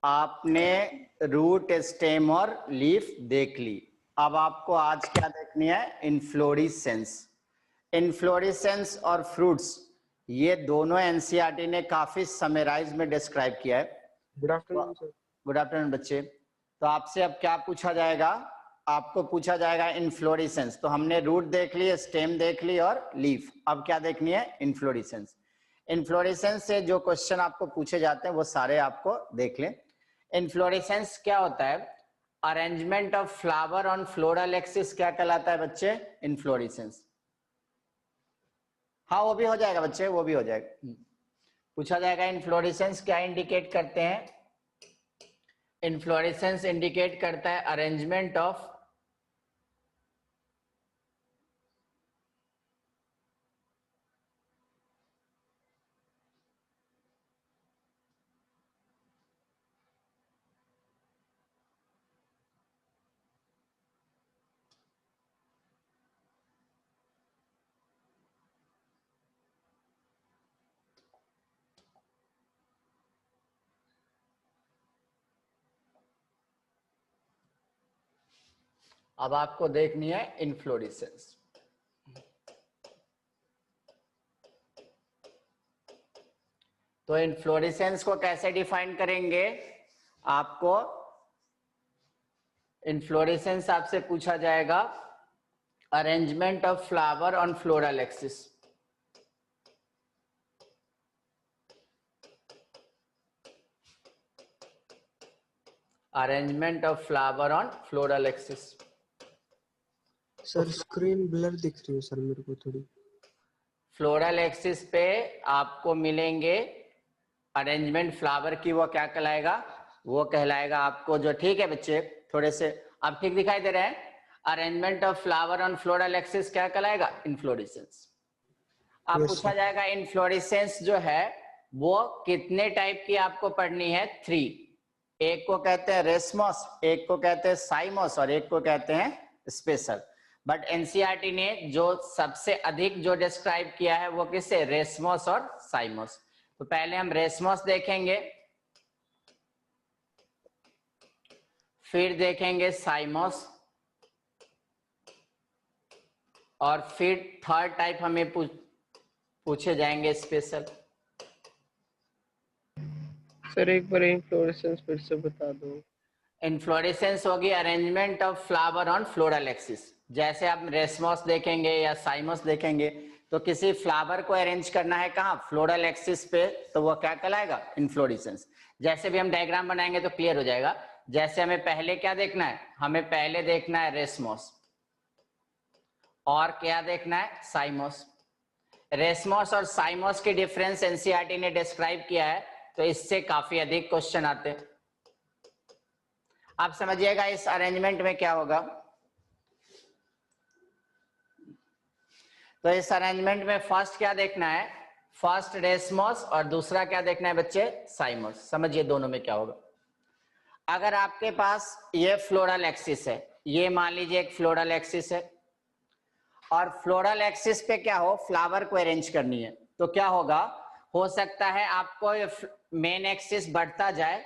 आपने root, stem और leaf देख ली। अब आपको आज क्या देखनी है? इन्फ्लोरेसेंस। इन्फ्लोरेसेंस और फ्रूट्स, ये दोनों एनसीईआरटी ने काफी समराइज में डिस्क्राइब किया है। Good afternoon sir. Good afternoon बच्चे। तो आपसे अब क्या पूछा जाएगा? आपको पूछा जाएगा इन्फ्लोरेसेंस। तो हमने रूट देख ली, स्टेम देख ली और लीफ। अब क्या देखनी है? इन्फ्लोरेसेंस। इन्फ्लोरेसेंस से जो क्वेश्चन आपको पूछे जाते हैं वो सारे आपको देख लें। इन्फ्लोरेसेंस क्या होता है? Arrangement of flower on floral axis क्या कहलाता है बच्चे? इन्फ्लोरेसेंस। हाँ वो भी हो जाएगा बच्चे, वो भी हो जाएगा। पूछा जाएगा इन्फ्लोरेसेंस क्या इंडिकेट करते हैं? इन्फ्लोरेसेंस इंडिकेट करता है अरेंजमेंट ऑफ अब आपको देखनी है इन्फ्लोरेसेंस। तो इन्फ्लोरेसेंस को कैसे डिफाइन करेंगे? आपको इन्फ्लोरेसेंस आपसे पूछा जाएगा arrangement of flower on floral axis. Arrangement of flower on floral axis. Sir screen blur दिख रही है सर मेरे को थोड़ी। फ्लोरल एक्सिस पे आपको मिलेंगे अरेंजमेंट फ्लावर की, वो क्या कहलाएगा? वो कहलाएगा आपको जो, ठीक है बच्चे थोड़े से आप ठीक दिखाई दे रहे हैं? Arrangement of flower on floral axis क्या कहलाएगा? इन्फ्लोरेसेंस। अब पूछा जाएगा इन्फ्लोरेसेंस जो है वो कितने टाइप की आपको पढ़नी है? 3। एक को कहते हैं रेसमस, एक को कहते हैं साइमस और एक को कहते हैं स्पेशल। बट एनसीईआरटी ने जो सबसे अधिक जो डिस्क्राइब किया है वो किससे? रेसमस और साइमस। तो पहले हम रेसमस देखेंगे, फिर देखेंगे साइमस, और फिर थर्ड टाइप हमें पूछे जाएंगे स्पेशल। सर एक बार इन्फ्लोरेसेंस फिर से बता दो। इन्फ्लोरेसेंस होगी arrangement of flower on floral axis. जैसे आप रेसमस देखेंगे या साइमस देखेंगे तो किसी फ्लावर को अरेंज करना है कहाँ? फ्लोरल एक्सिस पे, तो वो क्या कहलाएगा? इन्फ्लोरेसेंस। जैसे भी हम डायग्राम बनाएंगे तो क्लियर हो जाएगा। जैसे हमें पहले क्या देखना है? हमें पहले देखना है रेसमस, और क्या देखना है? साइमस। रेसमस और साइमस की डिफरेंस एनसीईआरटी ने डिस्क्राइब किया है, तो इससे काफी अधिक क्वेश्चन आते हैं। आप समझिएगा इस अरेंजमेंट में क्या होगा। तो इस अरेंजमेंट में फर्स्ट क्या देखना है? फर्स्ट रेसमस और दूसरा क्या देखना है बच्चे? साइमस। समझिए दोनों में क्या होगा। अगर आपके पास ये फ्लोरल एक्सिस है, ये मान लीजिए एक फ्लोरल एक्सिस है, और फ्लोरल एक्सिस पे क्या हो? फ्लावर को अरेंज करनी है, तो क्या होगा? हो सकता है आपको मेन एक्सिस बढ़ता जाए,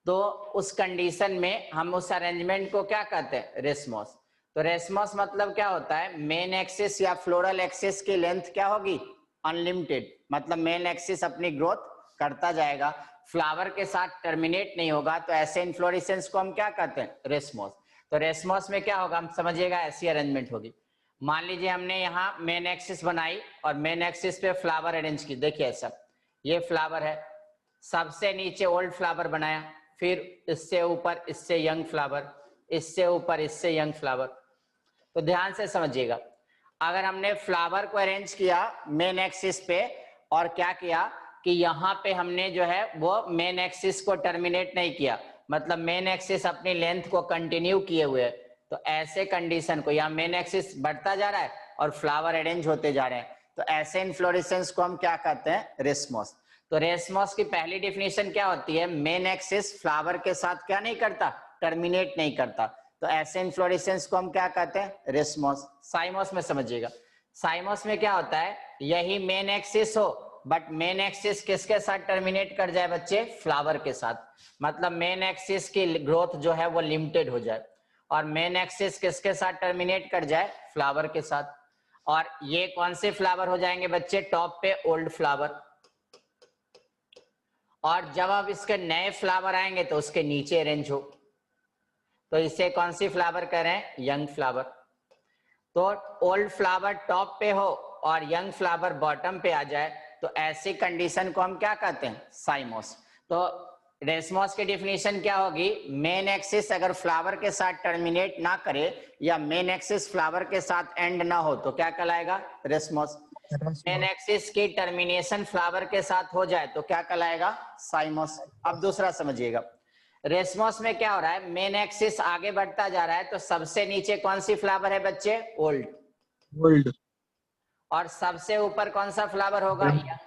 तो उस कंडीशन में हम उस अरेंजमेंट को क्या कहते हैं? रेसमस। तो रेसमस मतलब क्या होता है? मेन एक्सिस या फ्लोरल एक्सिस की लेंथ क्या होगी? अनलिमिटेड। मतलब मेन एक्सिस अपनी ग्रोथ करता जाएगा, फ्लावर के साथ टर्मिनेट नहीं होगा। तो ऐसे इन्फ्लोरेसेंस को हम क्या कहते हैं? रेसमस। तो रेसमस में क्या होगा? हम समझिएगा ऐसी अरेंजमेंट होगी। मान लीजिए हमने यहाँ मेन एक्सिस बनाई और मेन एक्सिस पे फ्लावर अरेंज की। देखिए ऐसा, ये फ्लावर है, सबसे नीचे ओल्ड फ्लावर बनाया, फिर इससे ऊपर इससे यंग फ्लावर, इससे ऊपर इससे यंग फ्लावर। तो ध्यान से समझिएगा, अगर हमने फ्लावर को अरेंज किया मेन एक्सिस पे और क्या किया कि यहाँ पे हमने जो है वो मेन एक्सिस को टर्मिनेट नहीं किया, मतलब मेन एक्सिस अपनी लेंथ को कंटिन्यू किए हुए, तो ऐसे कंडीशन को, यहाँ मेन एक्सिस बढ़ता जा रहा है और फ्लावर अरेंज होते जा रहे हैं, तो ऐसे इन्फ्लोरेसेंस को हम क्या कहते हैं? रेसमस। तो रेसमस की पहली डिफिनेशन क्या होती है? मेन एक्सिस फ्लावर के साथ क्या नहीं करता? टर्मिनेट नहीं करता। तो ऐसे इन्फ्लोरेसेंस को हम क्या कहते हैं? रेसमस। साइमस में समझिएगा, साइमस में क्या होता है? यही मेन एक्सिस हो, बट मेन एक्सिस किसके साथ टर्मिनेट कर जाए बच्चे? फ्लावर के साथ। मतलब मेन एक्सिस की ग्रोथ जो है वो लिमिटेड हो जाए, और मेन एक्सिस किसके साथ टर्मिनेट कर जाए? फ्लावर के साथ। और ये कौन से फ्लावर हो जाएंगे बच्चे? टॉप पे ओल्ड फ्लावर, और जब अब इसके नए फ्लावर आएंगे तो उसके नीचे अरेंज हो, तो इसे कौन सी फ्लावर कह रहे हैं? Young flower. तो ओल्ड फ्लावर टॉप पे हो और यंग फ्लावर बॉटम पे आ जाए, तो ऐसी कंडीशन को हम क्या कहते हैं? साइमोस। तो रेसमोस की डिफिनीशन क्या होगी? मेन एक्सिस अगर फ्लावर के साथ टर्मिनेट ना करे या मेन एक्सिस फ्लावर के साथ एंड ना हो तो क्या कहलाएगा? रेसमोस। मेन एक्सिस की टर्मिनेशन फ्लावर के साथ हो जाए तो क्या कहलाएगा? साइमोस। अब दूसरा समझिएगा, रेसमोस में क्या हो रहा है? मेन एक्सिस आगे बढ़ता जा रहा है, तो सबसे नीचे कौन सी फ्लावर है बच्चे? ओल्ड। गोल्ड। और सबसे ऊपर कौन सा फ्लावर होगा? यंग।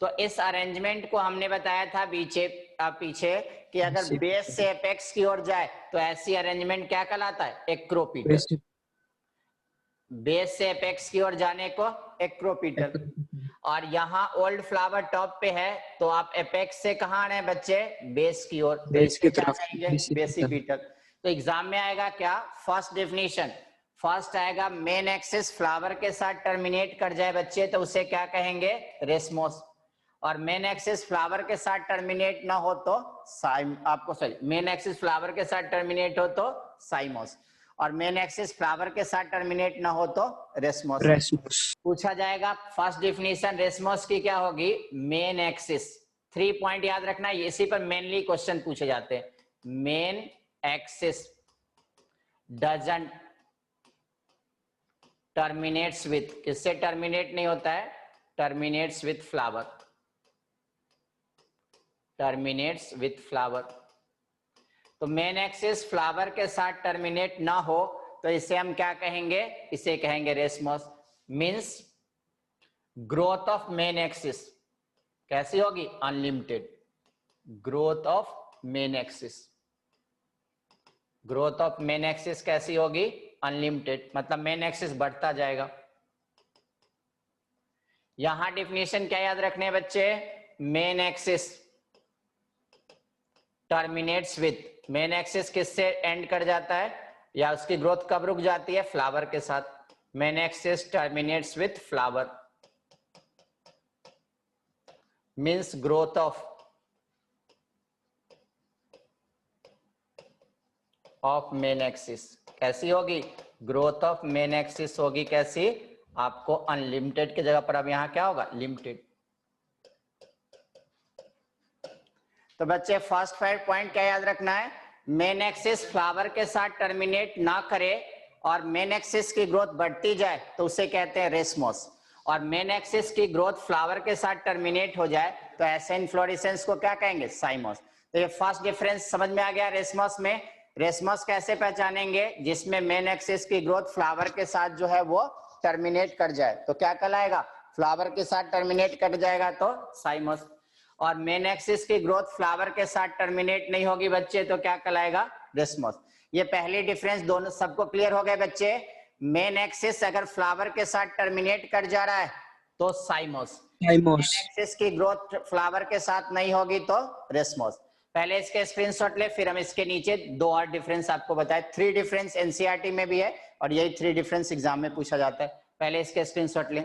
तो इस अरेंजमेंट को हमने बताया था पीछे कि अगर बेस से एपेक्स की ओर जाए तो ऐसी अरेंजमेंट क्या कहलाता है? एक्रोपीटर। बेस से एपेक्स की ओर जाने को एक्रोपीटर। और यहाँ ओल्ड फ्लावर टॉप पे है, तो आप एपेक्स से कहाँ आ रहे हैं बच्चे? बेस की ओर, तो बेस इसके की क्या तरफ कहेंगे? बेसिपीटर। तो एग्जाम में आएगा क्या? फर्स्ट डेफिनेशन, फर्स्ट आएगा मेन एक्सिस फ्लावर के साथ टर्मिनेट कर जाए बच्चे तो उसे क्या कहेंगे? रेसमोस। और मेन एक्सिस फ्लावर के साथ टर्मिनेट ना हो तो मेन एक्सिस फ्लावर के साथ टर्मिनेट हो तो साइमोस, और मेन एक्सिस फ्लावर के साथ टर्मिनेट ना हो तो रेसमोस। रेसमस। पूछा जाएगा फर्स्ट डिफिनीशन रेसमोस की क्या होगी? Main axis. 3 पॉइंट याद रखना, इसी पर मेनली क्वेश्चन पूछे जाते हैं। Main axis doesn't terminates with, किससे टर्मिनेट नहीं होता है? Terminates with flower, terminates with flower. तो मेन एक्सिस फ्लावर के साथ टर्मिनेट ना हो तो इसे हम क्या कहेंगे? इसे कहेंगे racemose. Means growth of main axis कैसी होगी? Unlimited. Growth of main axis, growth of main axis कैसी होगी? अनलिमिटेड, मतलब मेन एक्सिस बढ़ता जाएगा। यहां डिफिनेशन क्या याद रखने बच्चे? Main axis terminates with, main axis किससे एंड कर जाता है या उसकी ग्रोथ कब रुक जाती है? फ्लावर के साथ। Main axis terminates with flower means growth of main axis कैसी होगी? ग्रोथ ऑफ मेन एक्सिस होगी कैसी? आपको अनलिमिटेड की जगह पर अब यहां क्या होगा? लिमिटेड। तो बच्चे फर्स्ट 5 पॉइंट क्या याद रखना है? मेन एक्सिस फ्लावर के साथ टर्मिनेट ना करे और मेन एक्सिस की ग्रोथ बढ़ती जाए तो उसे कहते हैं रेसमोस, और मेन एक्सिस की ग्रोथ फ्लावर के साथ टर्मिनेट हो जाए तो ऐसे इन्फ्लोरेसेंस को क्या कहेंगे? साइमोस। तो ये फर्स्ट डिफरेंस समझ में आ गया रेसमोस में। रेसमोस कैसे पहचानेंगे? जिसमें मेन एक्सिस की ग्रोथ फ्लावर के साथ जो है वो टर्मिनेट कर जाए तो क्या कहलाएगा? फ्लावर के साथ टर्मिनेट कर जाएगा तो साइमोस। और मेन एक्सिस की ग्रोथ फ्लावर के साथ टर्मिनेट नहीं होगी बच्चे तो क्या कहलाएगा? रेसमोस। ये पहली डिफरेंस दोनों सबको क्लियर हो गए बच्चे? मेन एक्सिस अगर फ्लावर के साथ टर्मिनेट कर जा रहा है तो साइमोस, साइमोस। मेन एक्सिस की ग्रोथ फ्लावर के साथ नहीं होगी तो रेसमोस। पहले इसके स्क्रीनशॉट ले, फिर हम इसके नीचे 2 और डिफरेंस आपको बताए। 3 डिफरेंस एनसीईआरटी में भी है और यही 3 डिफरेंस एग्जाम में पूछा जाता है। पहले इसके स्क्रीनशॉट लें।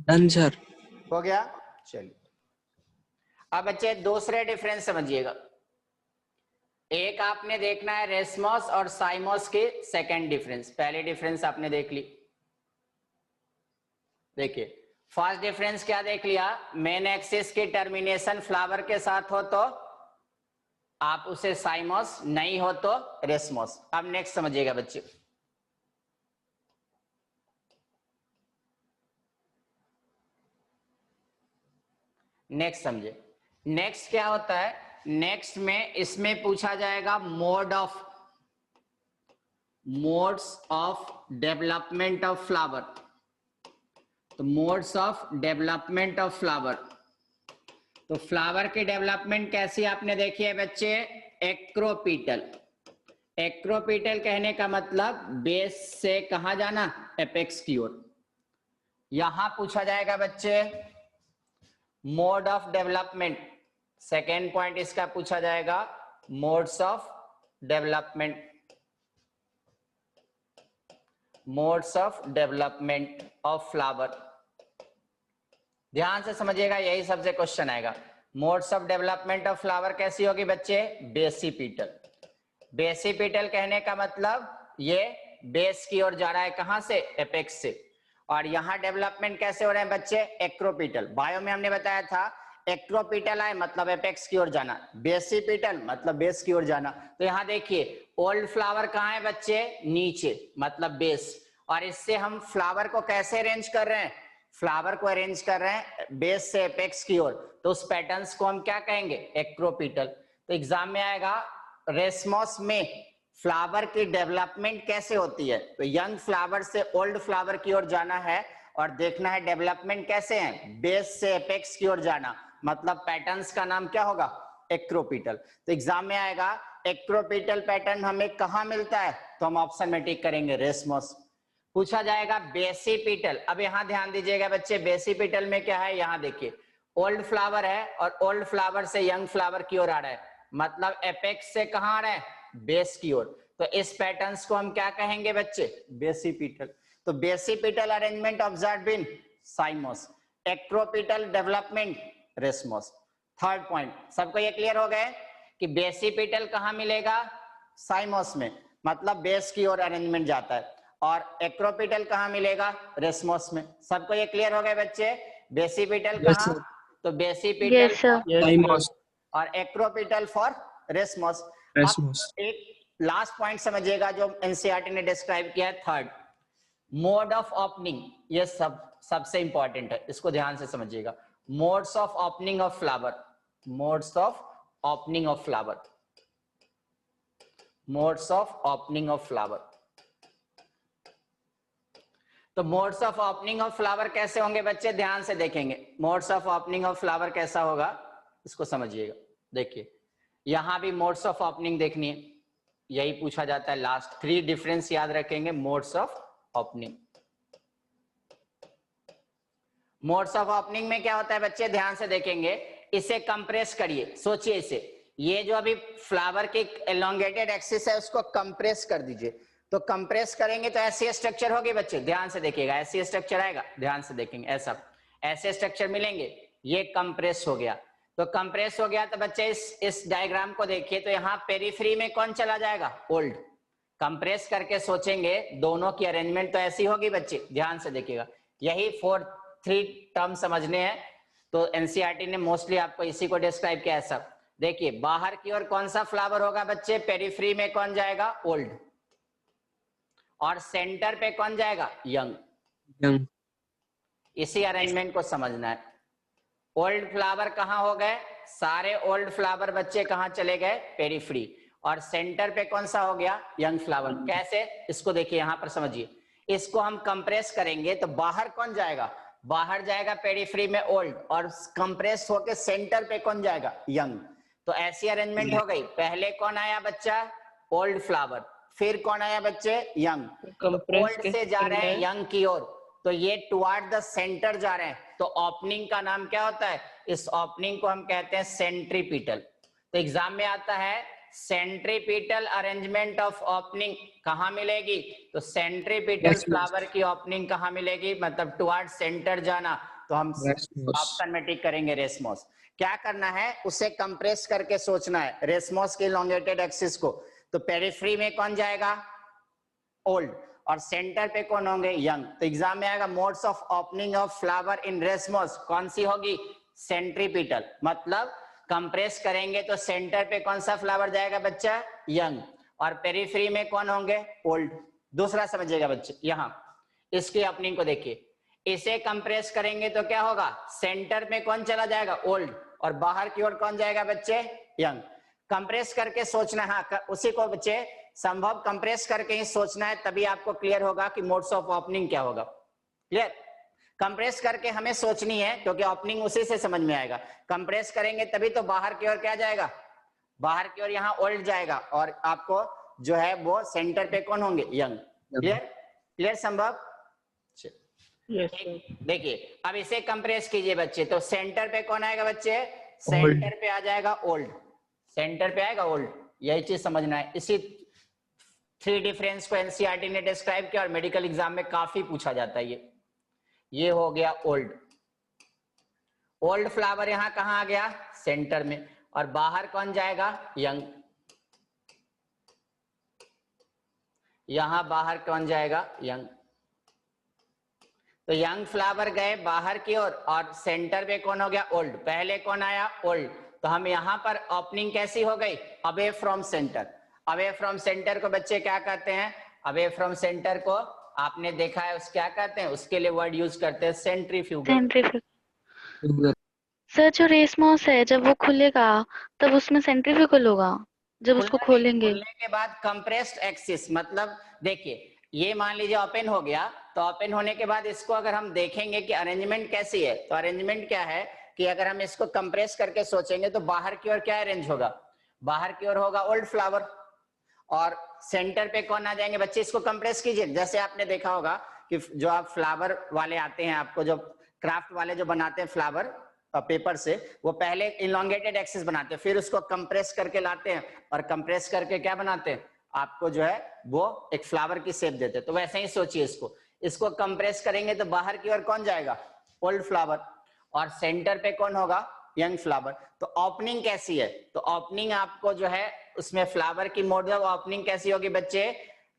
Done sir. हो गया? चलिए अब बच्चे दूसरे डिफरेंस समझिएगा। एक आपने देखना है रेसमोस और साइमोस के सेकंड डिफरेंस। पहले डिफरेंस आपने देख ली, देखिए फर्स्ट डिफरेंस क्या देख लिया? मेन एक्सिस की टर्मिनेशन फ्लावर के साथ हो तो आप उसे साइमोस, नहीं हो तो रेसमोस। अब नेक्स्ट समझिएगा बच्चे। नेक्स्ट समझे, नेक्स्ट क्या होता है? नेक्स्ट में इसमें पूछा जाएगा modes of development of flower. तो modes of development of flower, तो फ्लावर की डेवलपमेंट कैसी आपने देखी है बच्चे? एक्रोपीटल। एक्रोपीटल कहने का मतलब बेस से कहां जाना? एपेक्स की ओर। यहां पूछा जाएगा बच्चे mode of development. Second point इसका पूछा जाएगा modes of development. Modes of development of flower. ध्यान से समझिएगा, यही सबसे क्वेश्चन आएगा। Modes of development of flower कैसी होगी बच्चे? बेसिपिटल। बेसिपिटल कहने का मतलब ये बेस की ओर जा रहा है, कहां से? एपेक्स से। और यहाँ डेवलपमेंट कैसे हो रहे हैं बच्चे? एक्रोपीटल। बायो में हमने बताया था एक्रोपीटल आए मतलब एपेक्स की ओर जाना, बेसिपिटल मतलब बेस की ओर जाना। तो यहाँ देखिए ओल्ड फ्लावर कहाँ है बच्चे? नीचे मतलब बेस। और इससे हम फ्लावर को कैसे अरेंज कर रहे हैं? फ्लावर को अरेंज कर रहे हैं बेस से एपेक्स की ओर, तो उस पैटर्न्स को हम क्या कहेंगे? एक्रोपीटल। तो एग्जाम में आएगा रेसमॉस में फ्लावर की डेवलपमेंट कैसे होती है? तो यंग फ्लावर से ओल्ड फ्लावर की ओर जाना है और देखना है डेवलपमेंट कैसे है? बेस से एपेक्स की ओर जाना, मतलब पैटर्न्स का नाम क्या होगा? एक्रोपीटल। तो एग्जाम में आएगा एक्रोपीटल पैटर्न हमें कहां मिलता है? तो हम ऑप्शन में टिक करेंगे रेसमॉस। पूछा जाएगा बेसिपिटल। अब यहां ध्यान दीजिएगा बच्चे, बेसिपिटल में क्या है? यहां देखिए ओल्ड फ्लावर है और ओल्ड फ्लावर से यंग फ्लावर की ओर आ रहा है, मतलब एपेक्स से कहां आ रहा है? बेस की ओर। तो इस पैटर्न्स को हम क्या कहेंगे बच्चे? बेसिपिटल। तो basipetal arrangement observed in साइमोस, acropetal development racemose. Third point सबको ये क्लियर हो गए कि बेसिपिटल कहां मिलेगा? साइमोस में, मतलब बेस की ओर अरेंजमेंट जाता है। और एक्रोपिटल कहां मिलेगा? रेसमोस में। सबको ये क्लियर हो गए बच्चे? बेसिपिटल कहां? तो बेसिपिटल साइमोस, और एक्रोपिटल फॉर रेसमोस। अब रेसमोस। एक लास्ट पॉइंट समझिएगा जो एनसीईआरटी ने डिस्क्राइब किया है, थर्ड मोड ऑफ ओपनिंग। ये सबसे इंपॉर्टेंट है, इसको ध्यान से समझिएगा। Modes of opening of flower, modes of opening of flower, modes of opening of flower. तो modes of opening of flower कैसे होंगे बच्चे? ध्यान से देखेंगे modes of opening of flower कैसा होगा, इसको समझिएगा। देखिए यहां भी मोड्स ऑफ ओपनिंग देखनी है, यही पूछा जाता है लास्ट। 3 डिफरेंस याद रखेंगे modes of opening. Modes of opening में क्या होता है बच्चे? ध्यान से देखेंगे, इसे कंप्रेस करिए। सोचिए इसे, ये जो अभी फ्लावर की एलोंगेटेड एक्सिस है उसको कंप्रेस कर दीजिए। तो कंप्रेस करेंगे तो ऐसी स्ट्रक्चर होगी बच्चे, ध्यान से देखिएगा, ऐसी स्ट्रक्चर आएगा, ध्यान से देखेंगे, ऐसा ऐसे स्ट्रक्चर मिलेंगे। ये कंप्रेस हो गया। तो कंप्रेस हो गया तो बच्चे इस डायग्राम को देखिए, तो यहाँ पेरीफ्री में कौन चला जाएगा? ओल्ड। कंप्रेस करके सोचेंगे दोनों की अरेंजमेंट तो ऐसी होगी बच्चे, ध्यान से देखिएगा। यही 3 टर्म समझने हैं, तो एनसीईआरटी ने मोस्टली आपको इसी को डिस्क्राइब किया है। सब देखिए, बाहर की ओर कौन सा फ्लावर होगा बच्चे? पेरीफ्री में कौन जाएगा? ओल्ड। और सेंटर पे कौन जाएगा? यंग। इसी अरेंजमेंट को समझना है। ओल्ड फ्लावर कहां हो गए? सारे ओल्ड फ्लावर बच्चे कहां चले गए? पेरीफ्री। और सेंटर पे कौन सा हो गया? Young flower. कैसे? इसको देखिए, यहां पर समझिए। इसको हम कंप्रेस करेंगे तो बाहर कौन जाएगा? बाहर जाएगा पेरीफ्री में ओल्ड, और कंप्रेस होके सेंटर पे कौन जाएगा? यंग। तो ऐसी अरेंजमेंट हो गई। पहले कौन आया बच्चा? Old flower. फिर कौन आया बच्चे? यंग। तो ओल्ड से जा रहे हैं यंग की ओर, तो ये टुवर्ड द सेंटर जा रहे हैं। तो ओपनिंग का नाम क्या होता है? इस ओपनिंग को हम कहते हैं सेंट्रीपिटल। तो एग्जाम में आता है सेंट्रीपिटल अरेंजमेंट ऑफ ओपनिंग कहां मिलेगी? तो सेंट्रीपिटल फ्लावर की ओपनिंग कहां मिलेगी? मतलब टुवर्ड सेंटर जाना, तो हम ऑप्शन में टिक करेंगे रेसमोस। क्या करना है? उसे कंप्रेस करके सोचना है, रेसमोस के एलोंगेटेड एक्सिस को। तो पेरिफ्री में कौन जाएगा? ओल्ड। और सेंटर पे कौन होंगे? यंग। तो एग्जाम में आएगा modes of opening of flower in racemose, कौन सी होगी? सेंट्रीपिटल। मतलब कंप्रेस करेंगे तो सेंटर पे कौन सा फ्लावर जाएगा बच्चा? यंग। और पेरिफ्री में कौन होंगे? ओल्ड। दूसरा समझिएगा बच्चे, यहां इसकी ओपनिंग को देखिए, इसे कंप्रेस करेंगे तो क्या होगा? सेंटर में कौन चला जाएगा? ओल्ड। और बाहर की ओर कौन जाएगा बच्चे? यंग। कंप्रेस करके सोचना है, उसी को बच्चे संभव कंप्रेस करके ही सोचना है, तभी आपको क्लियर होगा कि मोड्स ऑफ ओपनिंग क्या होगा। क्लियर? कंप्रेस करके हमें सोचनी है, क्योंकि ओपनिंग उसी से समझ में आएगा। कंप्रेस करेंगे तभी तो बाहर की ओर क्या जाएगा, बाहर की ओर यहाँ ओल्ड जाएगा, और आपको जो है वो सेंटर पे कौन होंगे, यंग। क्लियर, क्लियर संभव? Yes sir. देखिए अब इसे कंप्रेस कीजिए बच्चे, तो सेंटर पे कौन आएगा बच्चे, सेंटर पे आ जाएगा ओल्ड, सेंटर पे आएगा ओल्ड। यही चीज समझना है। इसी 3 डिफरेंस को एनसीईआरटी ने डिस्क्राइब किया और मेडिकल एग्जाम में काफी पूछा जाता है। ये हो गया ओल्ड। ओल्ड फ्लावर यहां कहां आ गया, सेंटर में, और बाहर कौन जाएगा, यंग। यहां बाहर कौन जाएगा, यंग। तो यंग फ्लावर गए बाहर की ओर, और सेंटर पे कौन हो गया, ओल्ड। पहले कौन आया, ओल्ड। तो हम यहां पर ओपनिंग कैसी हो गई, away from centre. Away from centre को बच्चे क्या कहते हैं, अवे फ्रॉम सेंटर को आपने देखा है उस क्या कहते हैं, उसके लिए वर्ड यूज करते हैं सेंट्रीफ्यूगल। सेंट्रीफ्यूगल। सर जो रेसमॉस है जब वो खुलेगा तब उसमें सेंट्रीफ्यूगल होगा, जब उसको खोलेंगे। खुलने के बाद कंप्रेस्ड एक्सिस, मतलब देखिए ये मान लीजिए ओपन हो गया, तो ओपन होने के बाद इसको अगर हम देखेंगे कि अरेंजमेंट कैसी है, तो अरेंजमेंट क्या है कि अगर हम इसको कंप्रेस करके सोचेंगे तो बाहर की ओर क्या अरेंज होगा, बाहर की ओर होगा ओल्ड फ्लावर, और सेंटर पे कौन आ जाएंगे बच्चे, इसको कंप्रेस कीजिए। जैसे आपने देखा होगा कि जो आप फ्लावर वाले आते हैं, आपको जो क्राफ्ट वाले जो बनाते हैं फ्लावर पेपर से, वो पहले इलोंगेटेड एक्सिस बनाते हैं, फिर उसको कंप्रेस करके लाते हैं, और कंप्रेस करके क्या बनाते हैं, आपको जो है वो एक फ्लावर की शेप देते हैं। तो वैसे ही सोचिए इसको, इसको कंप्रेस करेंगे तो बाहर की ओर कौन जाएगा, ओल्ड फ्लावर, और सेंटर पे कौन होगा, यंग फ्लावर। तो ओपनिंग कैसी है, तो ओपनिंग आपको जो है उसमें फ्लावर की मॉडल ओपनिंग कैसी होगी बच्चे,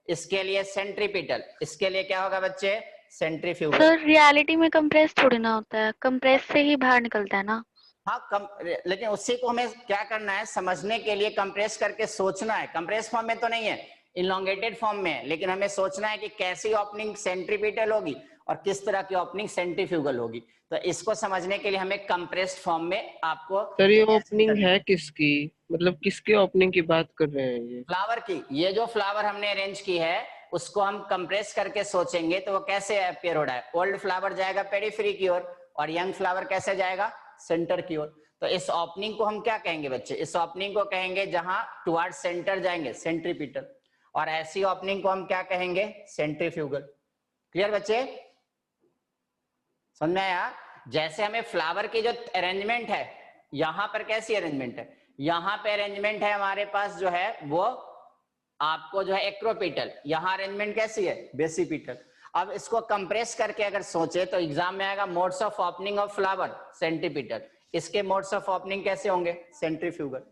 इसके लिए सेंट्रीपिटल, इसके लिए क्या होगा बच्चे, सेंट्रीफ्यूगल। सर रियलिटी में कंप्रेस थोड़ी ना होता है, कंप्रेस से ही बाहर निकलता है ना। हाँ लेकिन उसी को हमें क्या करना है, समझने के लिए कंप्रेस करके सोचना है। कंप्रेस फॉर्म में तो नहीं है, इलोंगेटेड फॉर्म में है, लेकिन हमें सोचना है कि कैसी ओपनिंग सेंट्रीपिटल होगी और किस तरह की ओपनिंग सेंट्रीफ्यूगल होगी। तो इसको समझने के लिए हमें कंप्रेस्ड फॉर्म में आपको, सर ये ओपनिंग है किसकी, मतलब किसकी ओपनिंग की बात कर रहे हैं ये, फ्लावर की। ये जो फ्लावर हमने अरेंज की है उसको हम कंप्रेस करके सोचेंगे तो वो कैसे अपियर हो रहा है, ओल्ड फ्लावर जाएगा पेरिफेरी की ओर, और यंग फ्लावर कैसे जाएगा, सेंटर की ओर। तो इस ओपनिंग को हम क्या कहेंगे बच्चे, इस ओपनिंग को कहेंगे जहां टुवर्ड सेंटर जाएंगे, सेंट्रीपिटल, और ऐसी ओपनिंग को हम क्या कहेंगे, सेंट्रीफ्यूगल। क्लियर बच्चे, समझ में आया? जैसे हमें फ्लावर की जो अरेंजमेंट है, यहां पर कैसी अरेंजमेंट है, यहां पे अरेंजमेंट है हमारे पास जो है वो आपको जो है एक्रोपिटल, यहां अरेंजमेंट कैसी है, बेसिपिटल। अब इसको कंप्रेस करके अगर सोचे तो एग्जाम में आएगा modes of opening of flower, centripetal. इसके मोड्स ऑफ ओपनिंग कैसे होंगे, सेंट्रीफ्यूगल।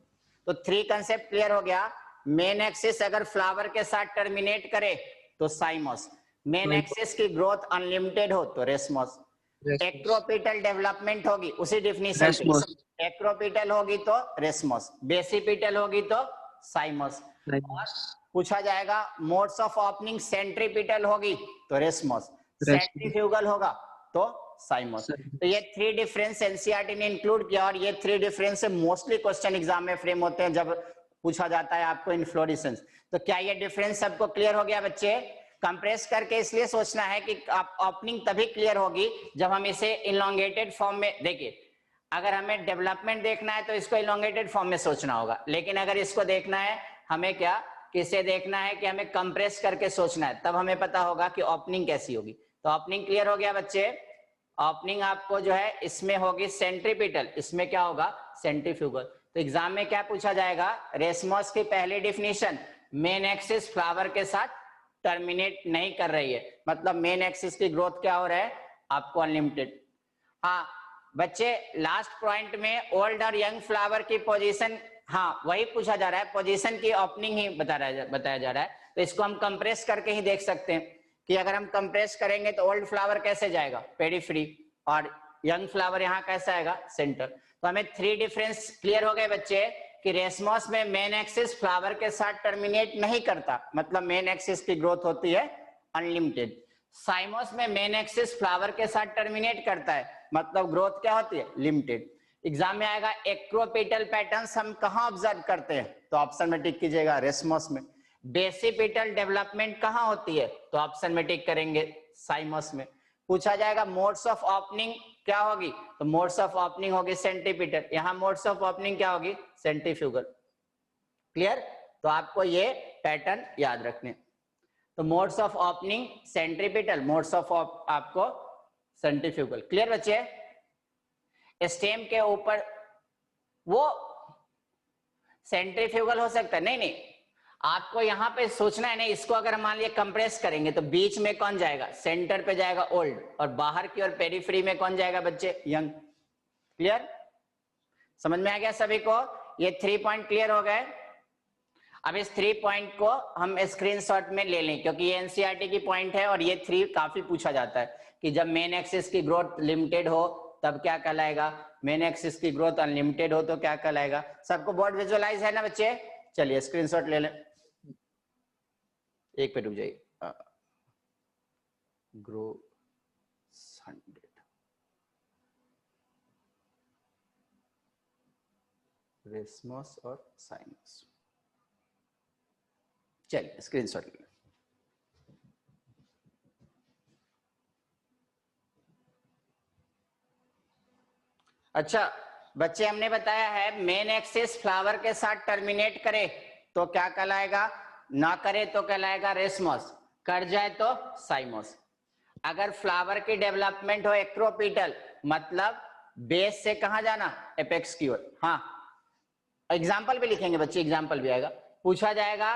तो 3 कंसेप्ट क्लियर हो गया। मेन एक्सिस अगर फ्लावर के साथ टर्मिनेट करे तो साइमस, मेन एक्सिस की ग्रोथ अनलिमिटेड हो तो रेसमस, एक्रोपिटल डेवलपमेंट होगी उसी डिफिनीशन पे, एक्रोपिटल होगी तो रेसमस, बेसिपिटल होगी तो साइमस। और पूछा जाएगा मोड्स ऑफ ओपनिंग सेंट्रीपिटल होगी तो रेसमस, सेंट्रीफ्यूगल होगा तो साइमस। तो ये 3 डिफरेंस एनसीईआरटी ने इंक्लूड किया, और ये 3 डिफरेंस से मोस्टली क्वेश्चन एग्जाम में फ्रेम होते हैं जब पूछा जाता है आपको इन्फ्लोरेसेंस। तो क्या ये डिफरेंस सबको क्लियर हो गया बच्चे? कंप्रेस करके इसलिए सोचना है कि आप ओपनिंग तभी क्लियर होगी जब हम इसे इलोंगेटेड फॉर्म में, देखिए अगर हमें डेवलपमेंट देखना है तो इसको इलोंगेटेड फॉर्म में सोचना होगा, लेकिन अगर इसको देखना है हमें क्या, किसे देखना है कि हमें कंप्रेस करके सोचना है, तब हमें पता होगा कि ओपनिंग कैसी होगी। तो ओपनिंग क्लियर हो गया बच्चे? ओपनिंग आपको जो है इसमें होगी सेंट्रीपिटल, इसमें क्या होगा, सेंट्रीफ्यूगल। तो एग्जाम में क्या पूछा जाएगा, रेसमस की पहली डिफिनीशन, मेन एक्सिस फ्लावर के साथ टर्मिनेट नहीं कर रही है, मतलब मेन एक्सिस की ग्रोथ क्या हो रहा है आपको, अनलिमिटेड। हाँ बच्चे लास्ट पॉइंट में ओल्ड और यंग फ्लावर की पोजीशन, हाँ वही पूछा जा रहा है, पोजीशन की ओपनिंग ही बताया जा रहा है। तो इसको हम कंप्रेस करके ही देख सकते हैं कि अगर हम कंप्रेस करेंगे तो ओल्ड फ्लावर कैसे जाएगा, पेरिफेरी, और यंग फ्लावर यहाँ कैसे आएगा, सेंटर। तो हमें 3 डिफरेंस क्लियर हो गए बच्चे कि रेसमस में मेन एक्सिस फ्लावर के साथ टर्मिनेट नहीं करता, मतलब मेन एक्सिस की ग्रोथ होती है अनलिमिटेड। साइमस में मेन एक्सिस फ्लावर के साथ टर्मिनेट करता है, मतलब ग्रोथ क्या होती है, लिमिटेड। एग्जाम में आएगा एक्रोपिटल पैटर्न्स हम कहां ऑब्जर्व करते हैं, तो ऑप्शन में टिक कीजिएगा रेसमस में। बेसिपिटल डेवलपमेंट कहां होती है, तो ऑप्शन में टिक करेंगे साइमस में। पूछा जाएगा मोड्स ऑफ ओपनिंग क्या होगी, तो मोड्स ऑफ ओपनिंग होगी सेंट्रीपिटल, यहाँ मोड्स ऑफ ओपनिंग क्या होगी, सेंट्रीफ्यूगल। क्लियर? तो आपको ये पैटर्न याद रखने। तो modes of opening centripetal, modes of आपको सेंट्रीफ्यूगल। क्लियर बच्चे? स्टेम के ऊपर वो सेंट्रीफ्यूगल हो सकता है, नहीं नहीं, आपको यहाँ पे सोचना है नहीं, इसको अगर मान लिया कंप्रेस करेंगे तो बीच में कौन जाएगा, सेंटर पे जाएगा ओल्ड, और बाहर की ओर पेरिफेरी में कौन जाएगा बच्चे, यंग। क्लियर? समझ में आ गया सभी को? ये 3 पॉइंट क्लियर हो गए। अब इस 3 पॉइंट को हम स्क्रीनशॉट में ले लें, क्योंकि ये एनसीईआरटी की पॉइंट है और ये 3 काफी पूछा जाता है कि जब मेन एक्सिस की ग्रोथ लिमिटेड हो तब क्या कहलाएगा, मेन एक्सिस की ग्रोथ अनलिमिटेड हो तो क्या कहलाएगा। सबको बोर्ड विजुअलाइज है ना बच्चे? चलिए स्क्रीनशॉट ले लें। एक पे रुक जाइए। ग्रो 100 रेसमस और साइमस। चलिए स्क्रीनशॉट ले। अच्छा बच्चे, हमने बताया है मेन एक्सिस फ्लावर के साथ टर्मिनेट करे तो क्या कहलाएगा, ना करे तो कहलाएगा रेसमस, कर जाए तो साइमस। अगर फ्लावर की डेवलपमेंट हो एक्रोपीटल, मतलब बेस से कहां जाना, एपेक्स की ओर। हाँ एग्जाम्पल भी लिखेंगे बच्चे, एग्जाम्पल भी आएगा। पूछा जाएगा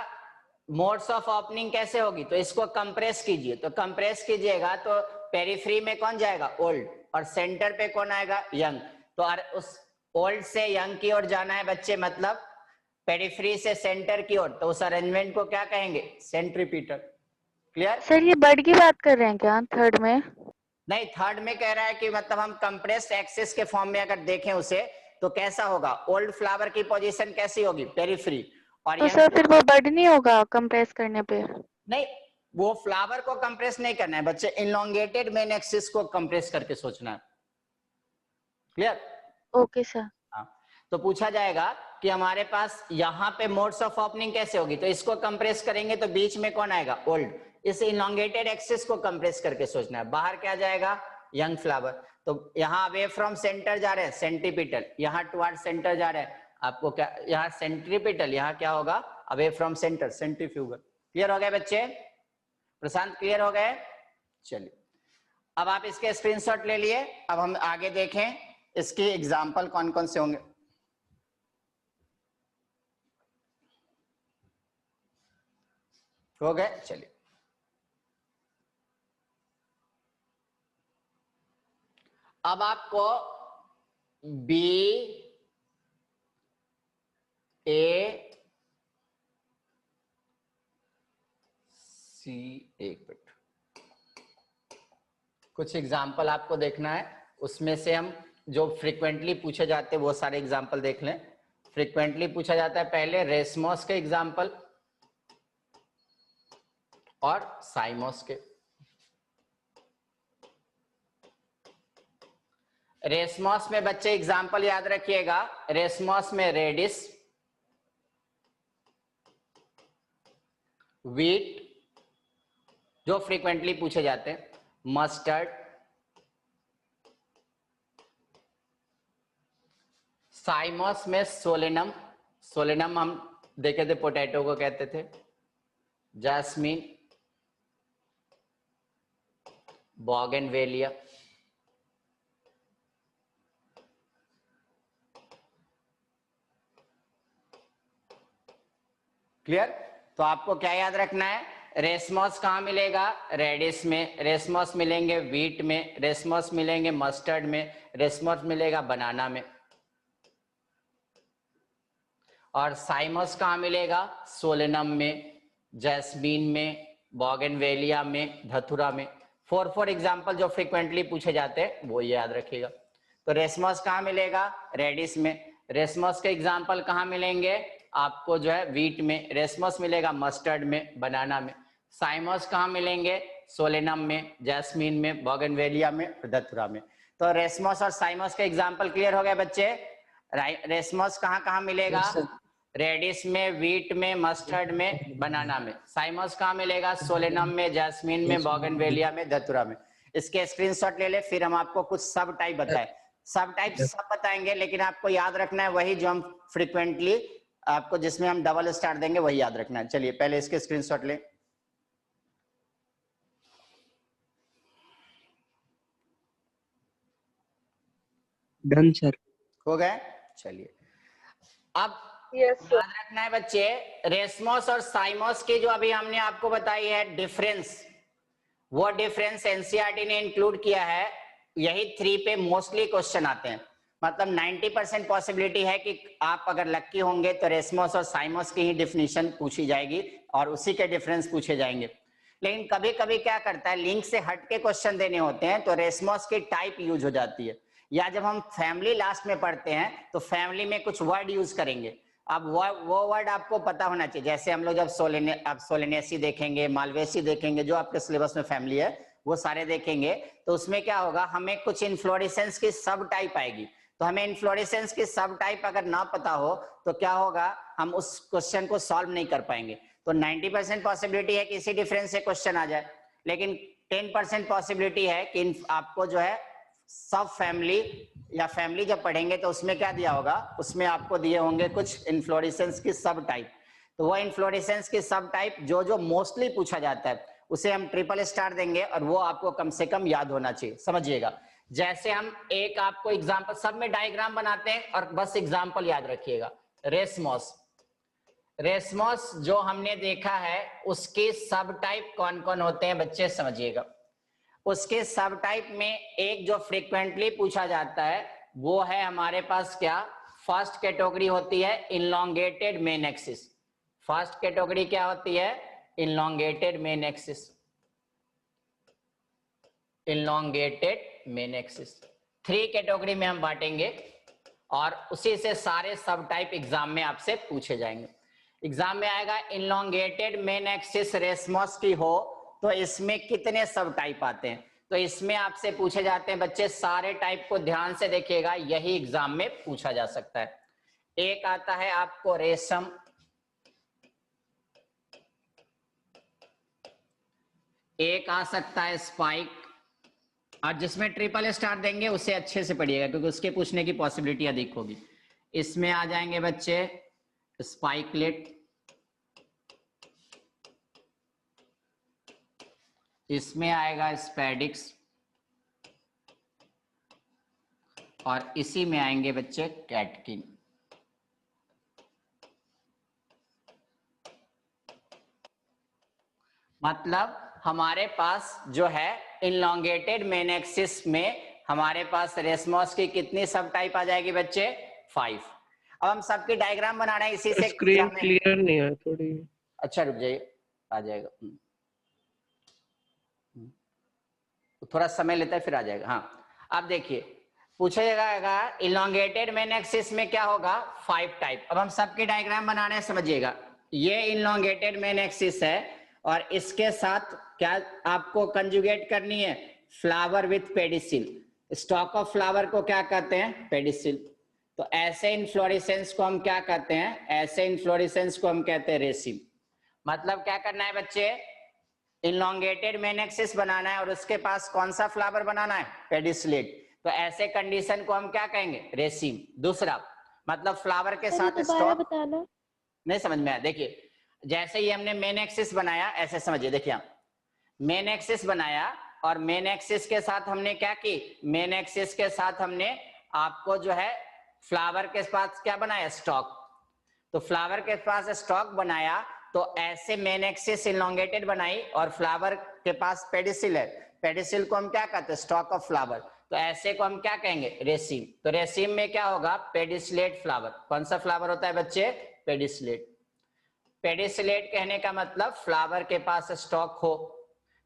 मोड्स ऑफ ओपनिंग कैसे होगी, तो इसको कंप्रेस कीजिए, तो कंप्रेस कीजिएगा तो पेरिफ्री में कौन जाएगा, ओल्ड, और सेंटर पे कौन आएगा, यंग। तो उस ओल्ड से यंग की ओर जाना है बच्चे, मतलब पेरिफ्री से सेंटर की ओर, तो उस अरेंजमेंट को क्या कहेंगे, सेंट्रीपिटल। क्लियर? सर ये बर्ड की बात कर रहे हैं क्या थर्ड में? नहीं, थर्ड में कह रहा है कि मतलब हम कंप्रेस्ड एक्सिस के फॉर्म में अगर देखें उसे तो कैसा होगा, ओल्ड फ्लावर की पोजीशन कैसी होगी, पेरिफ्री, और तो सर फिर वो बर्ड नहीं होगा कंप्रेस करने पे? नहीं, वो फ्लावर को कंप्रेस नहीं करना है बच्चे, इनलोंगेटेड मेन एक्सिस को कंप्रेस करके सोचना है। क्लियर? Okay sir. हाँ, तो पूछा जाएगा कि हमारे पास यहाँ पे मोड्स ऑफ ओपनिंग कैसे होगी, तो इसको कंप्रेस करेंगे तो बीच में कौन आएगा, ओल्ड। इस इनलोंगेटेड एक्सिस को कंप्रेस करके सोचना है। बाहर क्या जाएगा, यंग फ्लावर। तो यहाँ अवे फ्रॉम सेंटर जा रहे हैं सेंट्रीपिटल, यहाँ टुवर्ड सेंटर जा रहे हैं, आपको क्या, यहाँ सेंट्रीपिटल, यहाँ क्या होगा, away from centre, centrifugal. Clear हो गए बच्चे? प्रशांत क्लियर हो गए? चलिए अब आप इसके स्क्रीनशॉट ले लिए। अब हम आगे देखें इसके एग्जाम्पल कौन कौन से होंगे। हो गए? चलिए अब आपको बी ए सी, एक मिनट, कुछ एग्जाम्पल आपको देखना है, उसमें से हम जो फ्रीक्वेंटली पूछे जाते हैं वो सारे एग्जाम्पल देख लें। फ्रीक्वेंटली पूछा जाता है पहले रेसमस के एग्जाम्पल और साइमस के। रेसमस में बच्चे एग्जाम्पल याद रखिएगा, रेसमस में रेडिस, व्हीट जो फ्रीक्वेंटली पूछे जाते हैं, मस्टर्ड, साइमस में सोलेनम, सोलेनम हम देखे थे पोटैटो को कहते थे, जैस्मीन, बोगनवेलिया, क्लियर? तो आपको क्या याद रखना है, रेसमस कहां मिलेगा, रेडिस में, रेसमस मिलेंगे व्हीट में, रेसमस मिलेंगे मस्टर्ड में, रेसमस मिलेगा बनाना में, और साइमस कहां मिलेगा, सोलेनम में, जैस्मीन में, बोगनवेलिया में, धतुरा में। 4 एग्जाम्पल जो फ्रीक्वेंटली पूछे जाते हैं वो याद रखिएगा। तो रेसमस कहां मिलेगा, रेडिस में। रेसमस के एग्जाम्पल कहां मिलेंगे आपको, जो है व्हीट में। रेसमस मिलेगा मस्टर्ड में, बनाना में। साइमस कहां मिलेंगे, सोलेनम में, जैस्मीन में, बोगनवेलिया में, धतुरा में। तो रेसमस और साइमस के एग्जाम्पल क्लियर हो गए बच्चे। रेसमस कहां कहां मिलेगा, रेडिस में, व्हीट में, मस्टर्ड में, बनाना में। साइमस कहां मिलेगा, सोलेनम में, जैस्मीन में, बोगनवेलिया में, धतुरा में। इसके स्क्रीनशॉट ले ले, फिर हम आपको कुछ सब टाइप बताए। सब टाइप सब बताएंगे, लेकिन आपको याद रखना है वही जो हम फ्रिक्वेंटली आपको, जिसमें हम डबल स्टार देंगे वही याद रखना है। चलिए पहले इसके स्क्रीनशॉट ले। Done sir. हो गए? चलिए अब यस सर। याद रखना है बच्चे, रेसमस और साइमस की जो अभी हमने आपको बताई है डिफरेंस, वो डिफरेंस एनसीईआरटी ने इंक्लूड किया है। यही 3 पे मोस्टली क्वेश्चन आते हैं। मतलब 90% पॉसिबिलिटी है कि आप अगर लक्की होंगे तो रेसमस और साइमस की ही डिफिनीशन पूछी जाएगी और उसी के डिफरेंस पूछे जाएंगे। लेकिन कभी कभी क्या करता है, लिंक से हट के क्वेश्चन देने होते हैं तो रेसमस की टाइप यूज हो जाती है, या जब हम फैमिली लास्ट में पढ़ते हैं तो फैमिली में कुछ वर्ड यूज करेंगे। अब वो वर्ड आपको पता होना चाहिए। जैसे हम लोग जब सोलेनेसी देखेंगे, मालवेसी देखेंगे, जो आपके सिलेबस में फैमिली है वो सारे देखेंगे, तो उसमें क्या होगा, हमें कुछ इन्फ्लोरेसेंस की सब टाइप आएगी। तो हमें इन्फ्लोरेसेंस की सब टाइप अगर ना पता हो तो क्या होगा, हम उस क्वेश्चन को सॉल्व नहीं कर पाएंगे। तो 90% पॉसिबिलिटी है कि इसी डिफरेंस से क्वेश्चन आ जाए, लेकिन 10% पॉसिबिलिटी है कि आपको जो है सब फैमिली या फैमिली जब पढ़ेंगे तो उसमें क्या दिया होगा, उसमें आपको दिए होंगे कुछ इन्फ्लोरेसेंस की सब टाइप। तो वो इन्फ्लोरेसेंस की सब टाइप जो जो मोस्टली पूछा जाता है उसे हम ट्रिपल स्टार देंगे, और वो आपको कम से कम याद होना चाहिए। समझिएगा, जैसे हम एक आपको एग्जांपल, सब में डायग्राम बनाते हैं और बस एग्जांपल याद रखिएगा। रेसमस, रेसमस जो हमने देखा है उसके सब टाइप कौन कौन होते हैं बच्चे समझिएगा। उसके सब टाइप में एक जो फ्रीक्वेंटली पूछा जाता है वो है हमारे पास क्या, फर्स्ट कैटेगरी होती है elongated main axis. First category क्या होती है, elongated main axis, elongated main axis. 3 category में हम बांटेंगे और उसी से सारे सब टाइप एग्जाम में आपसे पूछे जाएंगे। एग्जाम में आएगा इनलॉन्गेटेड मेन एक्सिस रेसमस की हो तो इसमें कितने सब टाइप आते हैं, तो इसमें आपसे पूछे जाते हैं बच्चे सारे टाइप को ध्यान से देखिएगा, यही एग्जाम में पूछा जा सकता है। एक आता है आपको रेशम, एक आ सकता है स्पाइक, और जिसमें ट्रिपल स्टार देंगे उसे अच्छे से पढ़िएगा क्योंकि उसके पूछने की पॉसिबिलिटी अधिक होगी। इसमें आ जाएंगे बच्चे स्पाइकलेट, इसमें आएगा स्पैडिक्स, और इसी में आएंगे बच्चे कैटकिन। मतलब हमारे पास जो है इनलॉन्गेटेड मेन एक्सिस में हमारे पास रेसमस की कितनी सब टाइप आ जाएगी बच्चे, 5। अब हम सबकी डायग्राम बना रहे हैं इसी से। स्क्रीन क्लियर नहीं है थोड़ी। अच्छा रुक जाइए, आ जाएगा, थोड़ा समय लेता है फिर आ जाएगा। हाँ अब देखिए पूछा जाएगा इलॉन्गेटेड मेन एक्सिस में क्या होगा, 5 टाइप। अब हम सबके डायग्राम बनाने हैं, समझिएगा। ये इलॉन्गेटेड मेन एक्सिस है और इसके साथ क्या आपको कंजुगेट करनी है, flower with pedicel. Stock of flower को क्या कहते हैं, पेडिसिल। तो ऐसे इन्फ्लोरेसेंस को हम क्या कहते हैं, ऐसे इन्फ्लोरेसेंस को हम कहते हैं रेसिम। मतलब क्या करना है बच्चे, इलॉन्गेटेड मेन एक्सिस बनाना है और उसके पास कौन सा फ्लावर बनाना है, पेडिसलेट। तो ऐसे कंडीशन को हम क्या कहेंगे, रेसिम। दूसरा मतलब फ्लावर के साथ स्टॉक, नहीं समझ में आया, देखिए जैसे ही हमने मेन एक्सिस बनाया ऐसे समझिए, देखिए मेन एक्सिस बनाया और मेन एक्सिस के साथ हमने क्या की, मेन एक्सिस के साथ हमने आपको जो है फ्लावर के पास क्या बनाया, स्टॉक। तो फ्लावर के पास स्टॉक बनाया तो ऐसे मेन एक्सिस इलॉन्गेटेड बनाई और फ्लावर के पास पेडिसिल है, पेडिसिल को हम क्या कहते हैं, स्टॉक ऑफ फ्लावर। तो ऐसे को हम क्या कहेंगे, रेसिम। तो रेसिम में क्या होगा, पेडिसलेट फ्लावर। कौन सा फ्लावर होता है बच्चे, पेडिसलेट। पेडिसलेट कहने का मतलब फ्लावर के पास स्टॉक हो।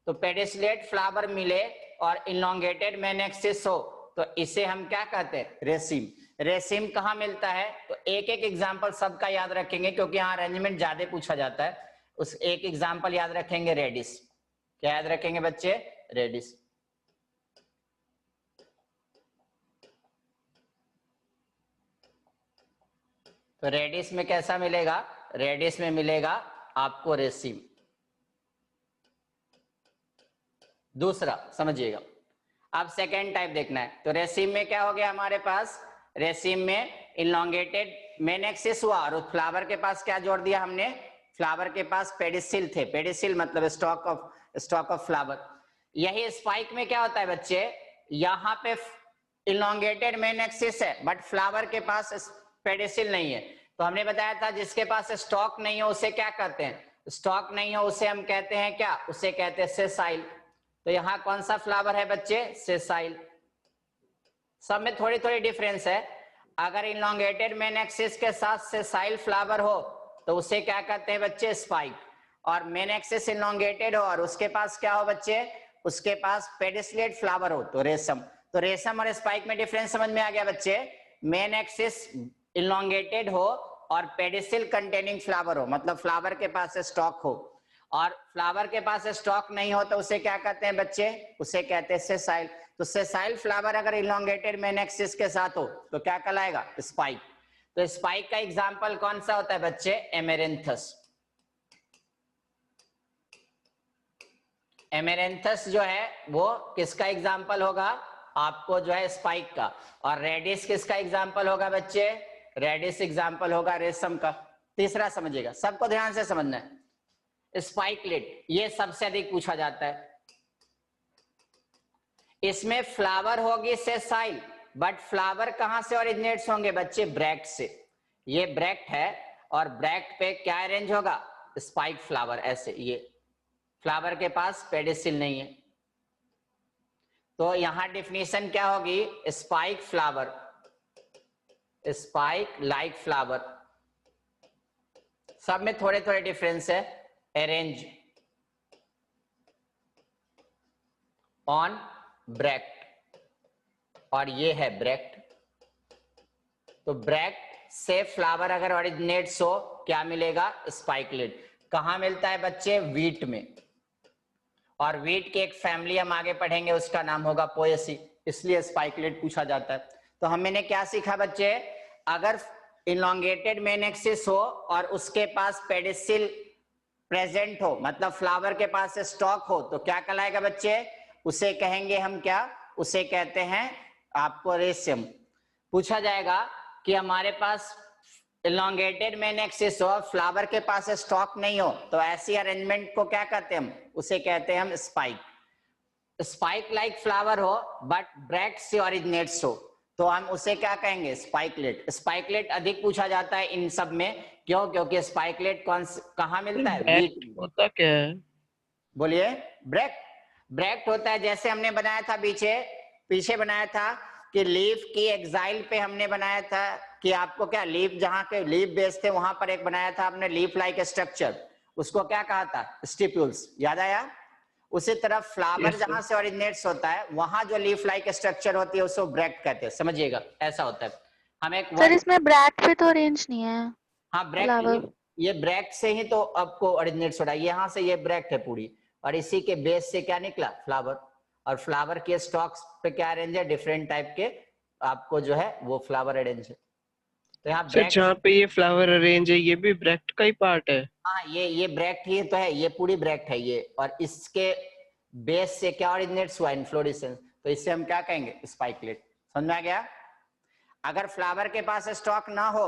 तो पेडिसलेट फ्लावर मिले और इलॉन्गेटेड मेन एक्सिस हो तो इसे हम क्या कहते हैं, रेसिम। रेसिम कहाँ मिलता है, तो एक एक एग्जाम्पल सबका याद रखेंगे क्योंकि यहाँ अरेंजमेंट ज्यादा पूछा जाता है। उस एक एग्जाम्पल याद रखेंगे, रेडिस। क्या याद रखेंगे बच्चे, रेडिस। तो रेडिस में कैसा मिलेगा, रेडिस में मिलेगा आपको रेसिम। दूसरा समझिएगा, अब सेकेंड टाइप देखना है। तो रेसिम में क्या हो गया हमारे पास, रेसिम में इलॉन्गेटेड मेन एक्सिस हुआ और उस फ्लावर के पास क्या जोड़ दिया हमने, फ्लावर के पास पेडिसिल थे, पेडिसिल मतलब स्टॉक ऑफ फ्लावर। यही स्पाइक में क्या होता है बच्चे, यहाँ पे इलॉन्गेटेड मेन एक्सिस है बट फ्लावर के पास पेडिसिल नहीं है। तो हमने बताया था जिसके पास स्टॉक नहीं हो उसे क्या कहते हैं, स्टॉक नहीं हो उसे हम कहते हैं क्या, उसे कहते हैं सेसाइल। तो यहाँ कौन सा फ्लावर है बच्चे, सेसाइल। सब में थोड़ी थोड़ी डिफरेंस है। अगर इलॉन्गेटेड मेन एक्सिस के साथ सेसाइल फ्लावर हो तो उसे क्या कहते हैं बच्चे, स्पाइक। और मेन एक्सिस इलॉन्गेटेड हो और उसके पास क्या हो बच्चे, उसके पास पेडिसलेट फ्लावर हो तो रेशम। तो रेशम और स्पाइक में डिफरेंस समझ में आ गया बच्चे। मेन एक्सिस इलॉन्गेटेड हो और पेडिसिल कंटेनिंग फ्लावर हो, मतलब फ्लावर के पास स्टॉक हो, और फ्लावर के पास स्टॉक नहीं हो तो उसे क्या कहते हैं बच्चे, उसे कहते हैं सेसाइल। तो सेसाइल फ्लावर अगर इलॉन्गेटेड मेन एक्सिस के साथ हो तो क्या कहलाएगा, स्पाइक। तो स्पाइक का एग्जांपल कौन सा होता है बच्चे, एमेरेंथस। एमेरेंथस जो है वो किसका एग्जांपल होगा, आपको जो है स्पाइक का। और रेडिस किसका एग्जांपल होगा बच्चे, रेडिस एग्जांपल होगा रेशम का। तीसरा समझिएगा, सबको ध्यान से समझना है। स्पाइकलेट ये सबसे अधिक पूछा जाता है। इसमें फ्लावर होगी सेसाइल बट फ्लावर कहां से ओरिजिनेट्स होंगे बच्चे, ब्रैक्ट से। ये ब्रैक्ट है और ब्रैक्ट पे क्या अरेंज होगा, स्पाइक फ्लावर ऐसे, ये फ्लावर के पास पेडिसिल नहीं है। तो यहां डिफिनीशन क्या होगी, spike flower, spike like flower. सब में थोड़े थोड़े डिफरेंस है। अरेंज ऑन ब्रैक्ट और ये है ब्रैक्ट। तो ब्रैक्ट से फ्लावर अगर ओरिजिनेट्स हो क्या मिलेगा, स्पाइकलेट। कहां मिलता है बच्चे, वीट में। और वीट की एक फैमिली हम आगे पढ़ेंगे उसका नाम होगा पोएसी, इसलिए स्पाइकलेट पूछा जाता है। तो हमने क्या सीखा बच्चे, अगर इलॉन्गेटेड मेन एक्सिस हो और उसके पास पेडिसिल प्रेजेंट हो, मतलब फ्लावर के पास स्टॉक हो, तो क्या कहलाएगा बच्चे, उसे कहेंगे हम क्या, उसे कहते हैं आपको रेशम। पूछा जाएगा कि हमारे पास इलॉन्गेटेड मेन एक्सिस हो, फ्लावर के पास स्टॉक नहीं हो, तो ऐसी अरेंजमेंट को क्या कहते हैं हम, उसे कहते हैं हम स्पाइक। स्पाइक लाइक फ्लावर हो बट ब्रैक्ट से ओरिजिनेट्स हो तो हम उसे क्या कहेंगे, स्पाइकलेट। स्पाइकलेट अधिक पूछा जाता है इन सब में, क्यों, क्योंकि स्पाइकलेट कहाँ मिलता है, वीट में। होता क्या है? बोलिए, ब्रैक्ट। ब्रैक्ट होता है, जैसे हमने बनाया था पीछे बनाया था कि लीफ की एक्साइल पे हमने बनाया था कि आपको क्या, लीफ जहां के लीफ बेस थे वहां पर एक बनाया था आपने लीफ लाइक स्ट्रक्चर, उसको क्या कहा था, स्टिप्यूल्स, याद आया। उसी तरफ फ्लावर जहां से ओरिजिनेट्स होता है वहां जो लीफ लाइक स्ट्रक्चर होती है उसको ब्रैक्ट कहते हैं, समझिएगा, ऐसा होता है। हम एक सर इसमें ब्रैक्ट पे तो रेंज नहीं है। हाँ ब्रैक्ट, ये ब्रैक्ट से ही तो आपको ओरिजिनेट्स हो रहा है, यहाँ से ये ब्रैक्ट है पूरी, और इसी के बेस से क्या निकला, फ्लावर। और फ्लावर के स्टॉक्स पे क्या अरेंज है, डिफरेंट टाइप के आपको जो है वो फ्लावर अरेंज है। तो यहाँ सर जहाँ पे ये फ्लावर अरेंज है ये भी ब्रैक्ट का ही पार्ट है? हाँ ये ब्रैक्ट ही तो है, ये पूरी ब्रैक्ट है ये, और इसके बेस से क्या ओरिजिनेट्स हुआ, इन्फ्लोरेसेंस, तो इससे हम क्या कहेंगे, स्पाइकलेट। समझ में आ गया। अगर फ्लावर के पास स्टॉक ना हो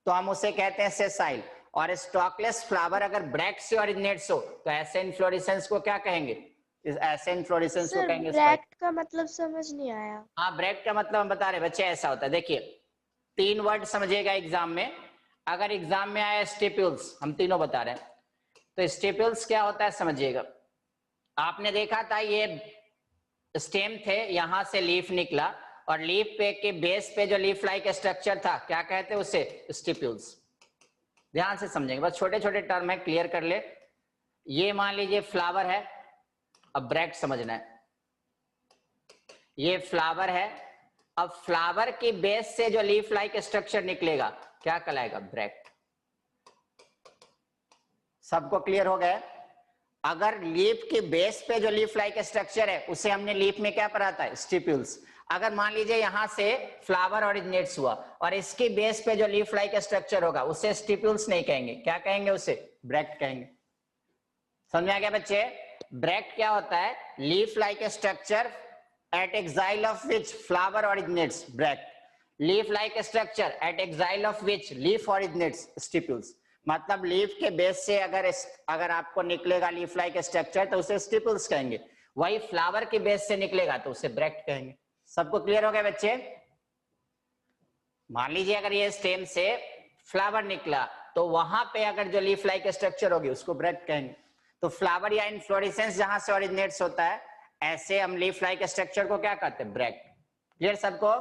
तो हम उसे कहते हैं सेसाइल, और स्टॉकलेस फ्लावर अगर ब्रैक्ट से ओरिजिनेट्स हो तो ऐसे इन्फ्लोरेसेंस को क्या कहेंगे, ऐसे इन्फ्लोरेसेंस को कहेंगे ब्रैक्ट का मतलब समझ नहीं आया। हाँ ब्रैक्ट का मतलब हम बता रहे बच्चे, ऐसा होता है। देखिए 3 वर्ड समझिएगा एग्जाम में, अगर एग्जाम में आया स्टिप्यूल्स, हम तीनों बता रहे हैं, तो स्टिप्यूल्स क्या होता है समझिएगा। आपने देखा था ये स्टेम थे, यहां से लीफ निकला, और लीफ पे के बेस पे जो लीफ लाइक स्ट्रक्चर था क्या कहते हैं उसे, स्टिप्यूल्स। ध्यान से समझेंगे, बस छोटे छोटे टर्म है, क्लियर कर ले। ये मान लीजिए फ्लावर है, अब ब्रैक्ट समझना है, ये फ्लावर है, अब फ्लावर की बेस से जो लीफ लाइक स्ट्रक्चर निकलेगा क्या कहलाएगा, ब्रैक्ट। सबको क्लियर हो गया। अगर लीफ के बेस पे जो लीफ लाइक स्ट्रक्चर है उसे हमने लीफ में क्या पढ़ा था, स्टिप्यूल्स। अगर मान लीजिए यहां से फ्लावर ओरिजिनेट्स हुआ और इसके बेस पे जो लीफ लाइक स्ट्रक्चर होगा उसे स्टिप्यूल्स नहीं कहेंगे, क्या कहेंगे उसे, ब्रैक्ट कहेंगे। समझ में आ गया बच्चे। ब्रैक्ट क्या होता है, leaf like structure at exile of which flower originates, bract. Leaf like structure at exile of which leaf originates, stipules. मतलब लीफ के बेस से अगर आपको निकलेगा लीफ लाइक स्ट्रक्चर तो उसे स्टिपुल्स कहेंगे, वही फ्लावर के बेस से निकलेगा तो उसे ब्रैक्ट कहेंगे। सबको क्लियर हो गया बच्चे? मान लीजिए अगर ये स्टेम से फ्लावर निकला तो वहां पे अगर जो लीफ लाइक स्ट्रक्चर होगी उसको ब्रैक्ट कहेंगे। तो फ्लावर या इन्फ्लोरेसेंस जहां से ओरिजिनेट्स होता है ऐसे हम लीफ लाइक स्ट्रक्चर को क्या कहते हैं, ब्रैक्ट। क्लियर सबको?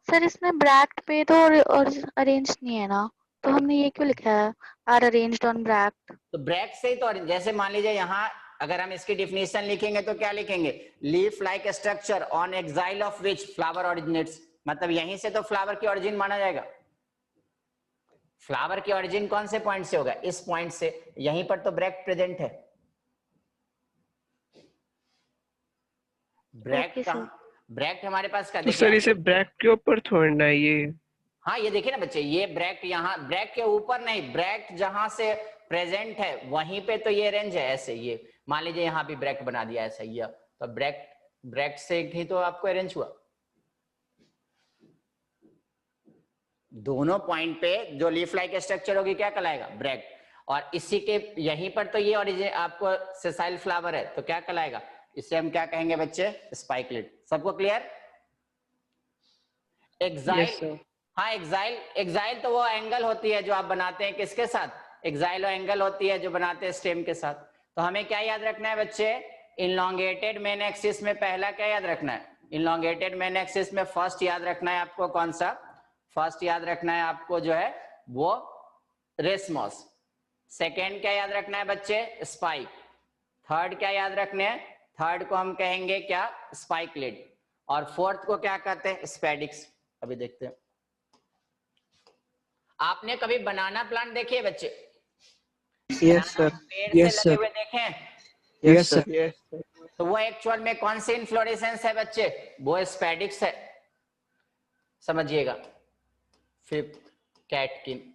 सर इसमें ब्रैक्ट पे तो और अरेंज नहीं है ना, तो हमने ये क्यों लिखा है आर अरेंज्ड ऑन ब्रैक्ट? तो ब्रैक्ट से ही तो जैसे मान लीजिए यहाँ अगर हम इसकी डिफिनेशन लिखेंगे तो क्या लिखेंगे, leaf like structure on axil of which flower originates, मतलब यहीं से तो फ्लावर की ओरिजिन माना जाएगा। फ्लावर की ओरिजिन कौन से पॉइंट से होगा, इस पॉइंट से, यहीं पर तो ब्रैक्ट प्रेजेंट है। ब्रैक्ट Okay, कहां, ब्रैक्ट हमारे पास का तो सर इसे ब्रैक्ट के ऊपर छोड़ना है ये। हाँ ये देखिए ना बच्चे, ये ब्रैक्ट यहाँ, ब्रैक्ट के ऊपर नहीं, ब्रैक्ट जहां से प्रेजेंट है वहीं पे तो ये रेंज है। ऐसे ये मान लीजिए यहाँ भी ब्रैक्ट बना दिया ऐसा, ये तो ब्रैक्ट से ही तो आपको अरेंज हुआ। दोनों पॉइंट पे जो लीफ लाइक स्ट्रक्चर होगी क्या कहलाएगा, ब्रैक्ट। और इसी के यहीं पर तो ये ओरिजिन आपको सेसाइल फ्लावर है तो क्या कहलाएगा, इसे हम क्या कहेंगे बच्चे, स्पाइकलेट। सबको क्लियर? एक्साइल, हाँ एक्साइल तो वो एंगल होती है जो आप बनाते हैं किसके साथ, एक्साइल एंगल होती है जो बनाते हैं स्टेम के साथ। तो हमें क्या याद रखना है बच्चे, इनलोंगेटेड मेन एक्सिस में पहला क्या याद रखना है, इनलोंगेटेड मेन एक्सिस में फर्स्ट याद रखना है आपको कौन सा, फर्स्ट याद रखना है आपको जो है वो रेसमॉस। सेकेंड क्या याद रखना है बच्चे, स्पाइक। थर्ड क्या याद रखने हैं, थर्ड को हम कहेंगे क्या, स्पाइकलेट। और फोर्थ को क्या कहते हैं, स्पेडिक्स। अभी देखते हैं, आपने कभी बनाना प्लांट देखे बच्चे? यस सर, पेड़ यस से लगे सर, हुए देखे हैं? Yes sir. तो वो एक्चुअल में कौन सी इन्फ्लोरेसेंस है बच्चे, वो स्पेडिक्स है, समझिएगा। Fifth catkin.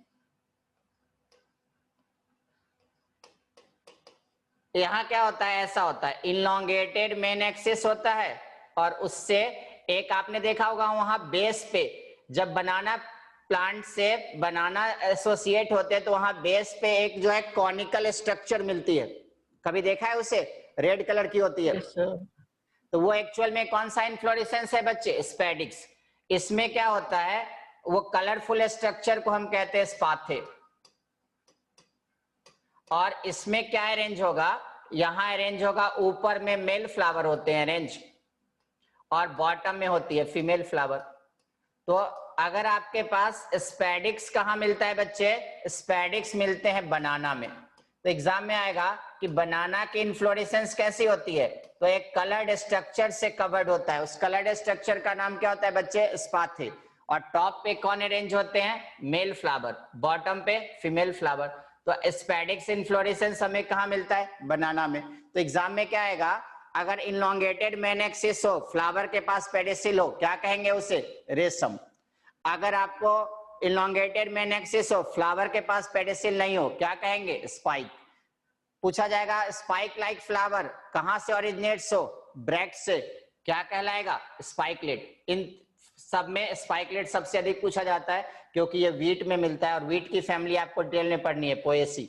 यहां क्या होता है, ऐसा होता है, इनलोंगेटेड मेन एक्सिस होता है और उससे एक आपने देखा होगा वहां बेस पे, जब बनाना प्लांट से बनाना एसोसिएट होते हैं तो वहां बेस पे एक जो है कॉनिकल स्ट्रक्चर मिलती है, कभी देखा है उसे, रेड कलर की होती है। तो वो एक्चुअल में कौन सा इन्फ्लोरेसेंस है बच्चे, स्पेडिक्स। इसमें क्या होता है, वो कलरफुल स्ट्रक्चर को हम कहते हैं स्पाथे। और इसमें क्या अरेंज होगा, यहां अरेंज होगा, ऊपर में मेल फ्लावर होते हैं अरेंज और बॉटम में होती है फीमेल फ्लावर। तो अगर आपके पास स्पेडिक्स कहाँ मिलता है बच्चे, स्पेडिक्स मिलते हैं बनाना में। तो एग्जाम में आएगा कि बनाना की इन्फ्लोरेसेंस कैसी होती है, तो एक कलर्ड स्ट्रक्चर से कवर्ड होता है, उस कलर्ड स्ट्रक्चर का नाम क्या होता है बच्चे, स्पाथे। और टॉप पे कौन अरेंज होते हैं, मेल फ्लावर, बॉटम पे फीमेल फ्लावर। तो स्पेडिक्स इन्फ्लोरेसेंस हमें कहाँ मिलता है, बनाना में। तो एग्जाम में क्या आएगा, अगर इनलोंगेटेड मेन एक्सिस हो, फ्लावर के पास पेडिसिल हो, क्या कहेंगे उसे, रेशम। अगर आपको इनलोंगेटेड मेन एक्सिस हो, फ्लावर के पास पेडिसिल नहीं हो, क्या कहेंगे, स्पाइक। पूछा जाएगा स्पाइक लाइक फ्लावर कहां से ओरिजिनेट्स हो, ब्रैक्ट से, क्या कहलाएगा, स्पाइकलेट। इन सब में स्पाइकलेट सबसे अधिक पूछा जाता है क्योंकि ये वीट में मिलता है और वीट की फैमिली आपको डिटेल में पढ़नी है, पोएसी।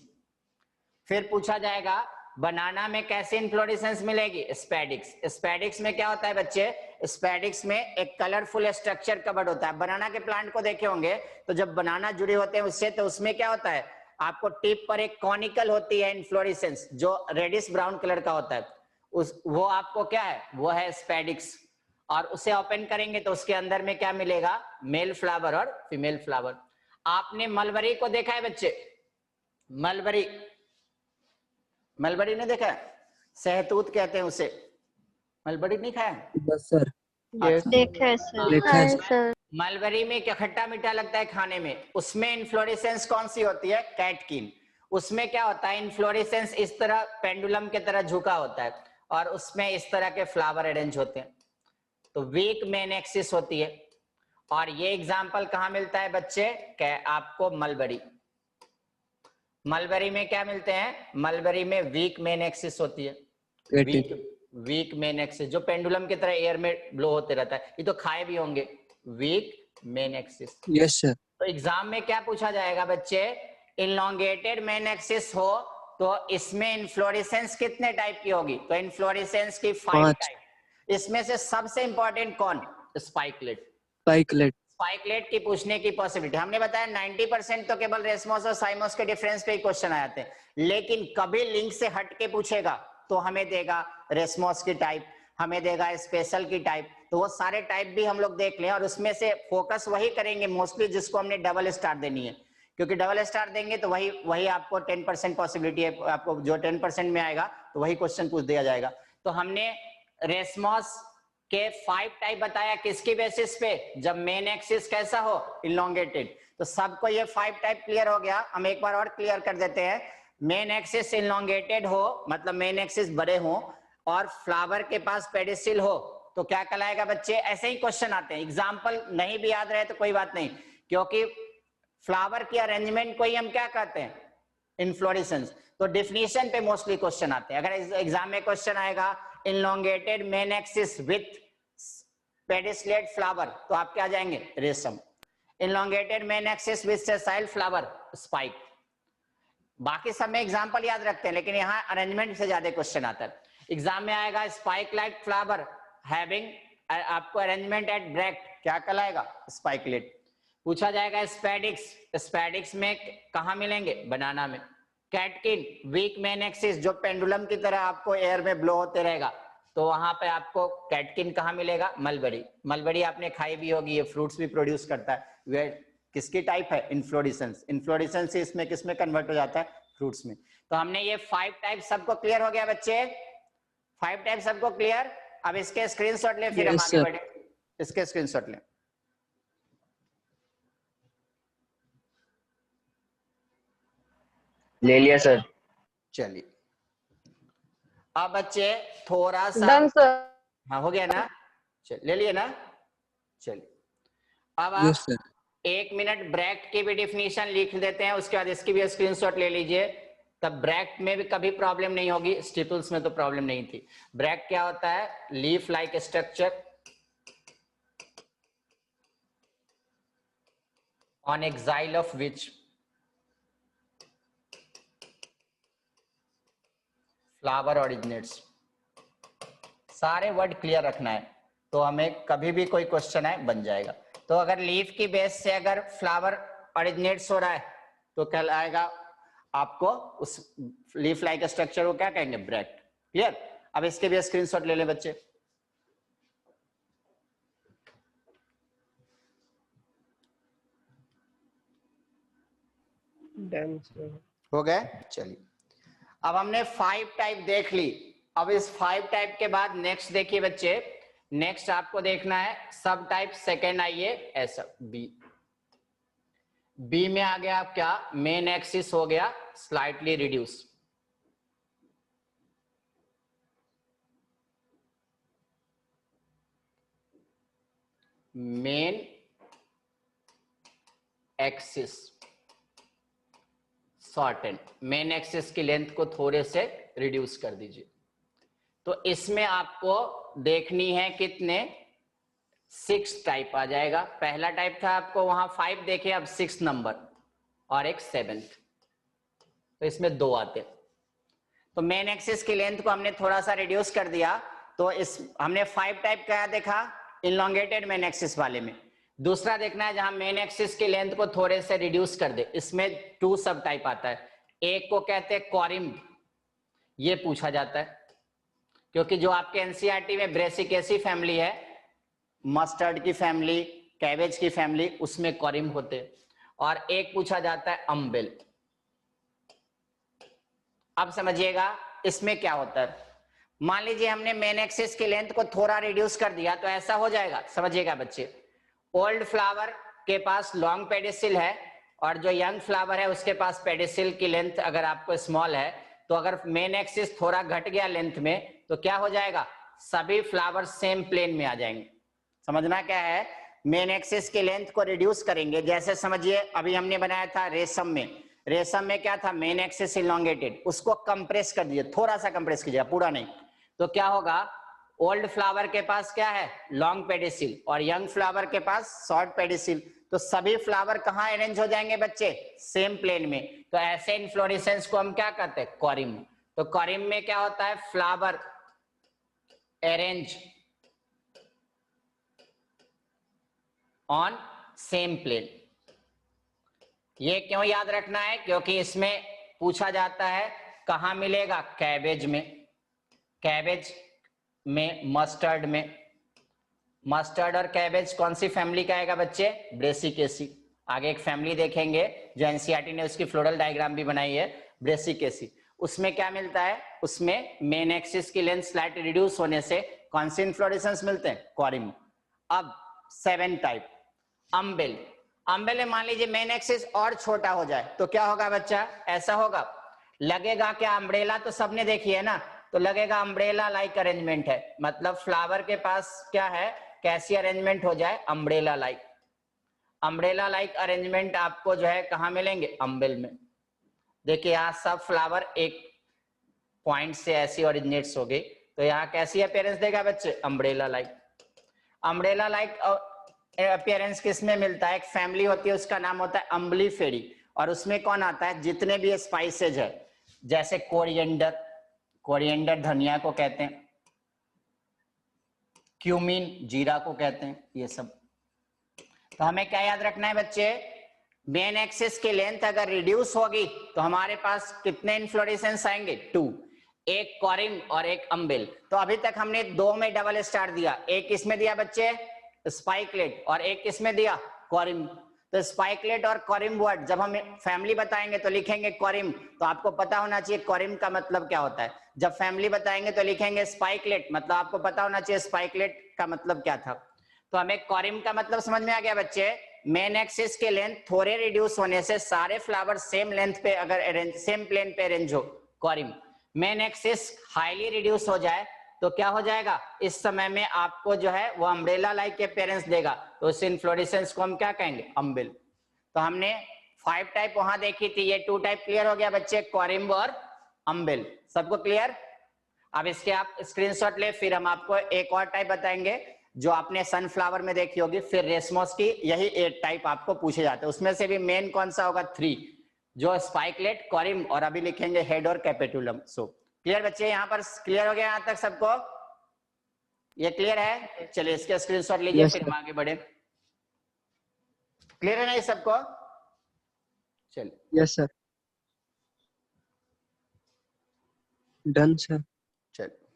फिर पूछा जाएगा बनाना में कैसे इन्फ्लोरेसेंस मिलेगी, स्पेडिक्स। स्पेडिक्स में क्या होता है बच्चे, स्पेडिक्स में एक कलरफुल स्ट्रक्चर कवर्ड होता है। बनाना के प्लांट को देखे होंगे तो जब बनाना जुड़े होते हैं उससे, तो उसमें क्या होता है, आपको टिप पर एक कॉनिकल होती है इन्फ्लोरेसेंस जो रेडिश ब्राउन कलर का होता है, वो आपको क्या है, वो है स्पेडिक्स। और उसे ओपन करेंगे तो उसके अंदर में क्या मिलेगा, मेल फ्लावर और फीमेल फ्लावर। आपने मलबरी को देखा है बच्चे, मलबरी, मलबरी ने देखा है, सहतूत कहते हैं उसे, मलबरी नहीं खाया? बस सर, देखा है सर। देखा है सर। सर मलबरी में क्या खट्टा मीठा लगता है खाने में, उसमें इन्फ्लोरेसेंस कौन सी होती है, कैटकिन। उसमें क्या होता है, इन्फ्लोरेसेंस इस तरह पेंडुलम के तरह झुका होता है और उसमें इस तरह के फ्लावर अरेंज होते हैं, तो वीक मेन एक्सिस होती है। और ये एग्जाम्पल कहाँ मिलता है बच्चे, आपको मलबरी। मलबरी में क्या मिलते हैं, मलबरी में वीक मेन एक्सिस होती है, वीक वीक मेन एक्सिस, जो पेंडुलम की तरह एयर में ब्लो होते रहता है, ये तो खाए भी होंगे, weak main axis. Yes sir. तो एग्जाम में क्या पूछा जाएगा बच्चे, इनलोंगेटेड मेन एक्सिस हो तो इसमें इन्फ्लोरेसेंस कितने टाइप की होगी, तो इन्फ्लोरेसेंस की 5 टाइप। इसमें से सबसे इंपॉर्टेंट कौन, स्पाइकलेट। स्पाइकलेट। स्पाइकलेट की पूछने की पॉसिबिलिटी, हमने बताया 90% तो केवल रेसमस और साइमस के डिफरेंस पे ही क्वेश्चन आए थे, लेकिन कभी लिंक से हट के पूछेगा तो हमें देगा रेसमस की टाइप, हमें देगा स्पेशल की टाइप, तो वो सारे टाइप भी हम लोग देख लें और उसमें से फोकस वही करेंगे मोस्टली जिसको हमने डबल स्टार देनी है, क्योंकि डबल स्टार देंगे तो वही आपको 10% पॉसिबिलिटी है, आपको जो 10% में आएगा तो वही क्वेश्चन पूछ दिया जाएगा। तो हमने रेसमस के 5 टाइप बताया, किसकी बेसिस पे, जब मेन एक्सिस कैसा हो, इलोंगेटेड। तो सबको ये 5 टाइप क्लियर हो गया। हम एक बार और क्लियर कर देते हैं, मेन एक्सिस इलोंगेटेड हो मतलब मेन एक्सिस बड़े हो और फ्लावर के पास पेडिसिल हो तो क्या कहलाएगा बच्चे, ऐसे ही क्वेश्चन आते हैं, एग्जाम्पल नहीं भी याद रहे तो कोई बात नहीं, क्योंकि फ्लावर की अरेंजमेंट को ही हम क्या कहते हैं, इन्फ्लोरेसेंस। तो डिफिनीशन पे मोस्टली क्वेश्चन आते हैं। अगर एग्जाम में क्वेश्चन आएगा elongated main axis with pedicellate flower तो आप क्या जाएंगे, रेशम। elongated main axis with sessile flower, spike. बाकी सब में एग्जांपल याद रखते हैं, लेकिन यहाँ अरेंजमेंट से ज्यादा क्वेश्चन आता है। एग्जाम में आएगा स्पाइक लाइक फ्लावर हैविंग, आपको अरेंजमेंट एट ब्रैक्ट, क्या कहलाएगा, स्पाइकलेट। पूछा जाएगा स्पैडिक्स, स्पैडिक्स में कहाँ मिलेंगे, बनाना में। कैटकिन वीक मेन एक्सिस, जो पेंडुलम की तरह आपको एयर में ब्लो होते रहेगा, तो वहां पे आपको कैटकिन कहाँ मिलेगा, मलबरी। मलबरी आपने खाई भी होगी, ये फ्रूट्स भी प्रोड्यूस करता है। वे किसकी टाइप है, इन्फ्लोरेसेंस। इन्फ्लोरेसेंस इसमें किसमें कन्वर्ट हो जाता है, फ्रूट्स में। तो हमने ये 5 टाइप सबको क्लियर हो गया बच्चे, 5 टाइप सबको क्लियर। अब इसके स्क्रीनशॉट ले, फिर हम आगे बढ़े। इसके स्क्रीनशॉट ले। ले लिया सर। चलिए अब बच्चे थोड़ा सा, हाँ हो गया ना, चल ले लिए ना। चलिए अब आप 1 मिनट ब्रैक्ट की भी डिफिनीशन लिख देते हैं, उसके बाद इसकी भी स्क्रीनशॉट ले लीजिए, तब ब्रैक्ट में भी कभी प्रॉब्लम नहीं होगी, स्टिपल्स में तो प्रॉब्लम नहीं थी। ब्रैक्ट क्या होता है, leaf like structure on axil of which flower originates. सारे वर्ड क्लियर रखना है, तो हमें कभी भी कोई क्वेश्चन है बन जाएगा। तो अगर लीफ की बेस से अगर फ्लावर ऑरिजिनेट्स हो रहा है तो कहलाएगा आपको उस लीफ लाइक स्ट्रक्चर को क्या कहेंगे, ब्रैक्ट। क्लियर। अब इसके भी स्क्रीनशॉट ले लें बच्चे। हो गए। चलिए अब हमने 5 टाइप देख ली। अब इस 5 टाइप के बाद नेक्स्ट देखिए बच्चे, नेक्स्ट आपको देखना है सब टाइप सेकेंड। आइए ऐसा बी में आ गया आप क्या, मेन एक्सिस हो गया slightly reduce, main axis shorten, main axis की लेंथ को थोड़े से रिड्यूस कर दीजिए। तो इसमें आपको देखनी है कितने, 6 टाइप आ जाएगा। पहला टाइप था आपको वहां 5 देखे, अब 6 नंबर और एक 7th, तो इसमें 2 आते। तो मेन एक्सिस की लेंथ को हमने थोड़ा सा रिड्यूस कर दिया, तो इस हमने 5 टाइप क्या देखा, इनलोंगेटेड मेन एक्सिस वाले में। दूसरा देखना है जहां मेन एक्सिस की लेंथ को थोड़े से रिड्यूस कर दे, इसमें 2 सब टाइप आता है। एक को कहते हैं कॉरिम, ये पूछा जाता है क्योंकि जो आपके एनसीईआरटी में ब्रेसिकेसी फैमिली है, मस्टर्ड की फैमिली, कैबेज की फैमिली, उसमें कॉरिम होते। और एक पूछा जाता है अम्बेल। अब समझिएगा इसमें क्या होता है। मान लीजिए हमने मेन एक्सिस की लेंथ को थोड़ा रिड्यूस कर दिया, तो ऐसा हो जाएगा, समझिएगा बच्चे। ओल्ड फ्लावर के पास लॉन्ग पेडिसिल है और जो यंग फ्लावर है उसके पास पेडिसिल की लेंथ अगर आपको स्मॉल है, तो अगर मेन एक्सिस थोड़ा घट गया लेंथ में तो क्या हो जाएगा, सभी फ्लावर सेम प्लेन में आ जाएंगे। समझना क्या है, मेन एक्सिस की लेंथ को रिड्यूस करेंगे। जैसे समझिए अभी हमने बनाया था रेशम में, रेशम में क्या था, मेन एक्सिस इलोंगेटेड, उसको कंप्रेस कर दीजिए, थोड़ा सा कंप्रेस कीजिएगा, पूरा नहीं, तो क्या होगा, ओल्ड फ्लावर के पास क्या है, लॉन्ग पेडिसिल, और यंग फ्लावर के पास शॉर्ट पेडिसिल। तो सभी फ्लावर कहाँ अरेंज हो जाएंगे बच्चे, सेम प्लेन में। तो ऐसे इन्फ्लोरेसेंस को हम क्या कहते हैं, कॉरिम। तो कॉरिम में क्या होता है, flower arrange on same plane. ये क्यों याद रखना है, क्योंकि इसमें पूछा जाता है कहाँ मिलेगा, कैबेज में, कैबेज में, मस्टर्ड में। मस्टर्ड और कैबेज कौन सी फैमिली का आएगा बच्चे, ब्रेसिकेसी। आगे एक फैमिली देखेंगे जो एनसीईआरटी ने उसकी फ्लोरल डायग्राम भी बनाई है, ब्रेसिकेसी। उसमें क्या मिलता है, उसमें मेन एक्सिस की लेंथ स्लाइट रिड्यूस होने से कौन से इन्फ्लोरेसेंस मिलते हैं, कॉरिम। अब 7 टाइप, अम्बेल। अम्बेल में मान लीजिए मेन एक्सिस और छोटा हो जाए तो क्या होगा बच्चा, ऐसा होगा, लगेगा क्या, अम्ब्रेला तो सबने देखी है ना, तो लगेगा अम्ब्रेला लाइक अरेंजमेंट है। मतलब फ्लावर के पास क्या है, कैसी अरेंजमेंट हो जाए, umbrella like. Umbrella like arrangement आपको जो है कहाँ मिलेंगे, अम्बेल में। देखिए यहाँ सब फ्लावर एक पॉइंट से ऐसी ओरिजिनेट्स हो गई, तो यहाँ कैसी अपीयरेंस देगा बच्चे, umbrella like. Umbrella like appearance किस में मिलता है, एक फैमिली होती है उसका नाम होता है अम्बलीफेरी, और उसमें कौन आता है, जितने भी स्पाइसेज है, जैसे कोरिएंडर, कोरिएंडर धनिया को कहते हैं, क्यूमीन जीरा को कहते हैं, ये सब। तो हमें क्या याद रखना है बच्चे, मेन एक्सिस की लेंथ अगर रिड्यूस होगी तो हमारे पास कितने इन्फ्लोरेसेंस आएंगे, 2, एक कॉरिम और एक अम्बेल। तो अभी तक हमने 2 में डबल स्टार दिया, एक इसमें दिया बच्चे स्पाइकलेट और एक इसमें दिया कॉरिम। तो स्पाइकलेट और कॉरिम वर्ड जब हम फैमिली बताएंगे तो लिखेंगे कॉरिम, तो आपको पता होना चाहिए कॉरिम का मतलब क्या होता है। जब फैमिली बताएंगे तो लिखेंगे स्पाइकलेट, मतलब आपको पता होना चाहिए स्पाइकलेट का मतलब क्या था। तो हमें कॉरिम का मतलब समझ में आ गया बच्चे, मेन एक्सिस के लेंथ थोड़े रिड्यूस होने से सारे फ्लावर सेम लेंथ पे अगर अरेंज, सेम प्लेन पे अरेंज हो, कॉरिम। मेन एक्सिस हाईली रिड्यूस हो जाए तो क्या हो जाएगा, इस समय में आपको जो है वो अम्ब्रेला लाइक के अपीयरेंस देगा, तो उस इन्फ्लोरेसेंस को हम क्या कहेंगे, अम्बेल। तो हमने 5 टाइप वहां देखी थी, ये 2 टाइप क्लियर हो गया बच्चे, कॉरिम्ब और अम्बेल। सबको क्लियर। अब इसके आप स्क्रीनशॉट ले, फिर हम आपको एक और टाइप बताएंगे जो आपने सनफ्लावर में देखी होगी, फिर रेसमोस की यही 8 टाइप आपको पूछे जाते हैं। उसमें से भी मेन कौन सा होगा, 3, जो स्पाइकलेट, कॉरिम और अभी लिखेंगे हेड और कैपेटुलम। सो क्लियर बच्चे, यहाँ पर क्लियर हो गया यहाँ तक सबको, ये क्लियर है। चलिए इसके स्क्रीनशॉट लीजिए, Yes, फिर sir. हम आगे बढ़े। क्लियर है ना ये सबको, चलिए यस सर, डन सर। चलिए।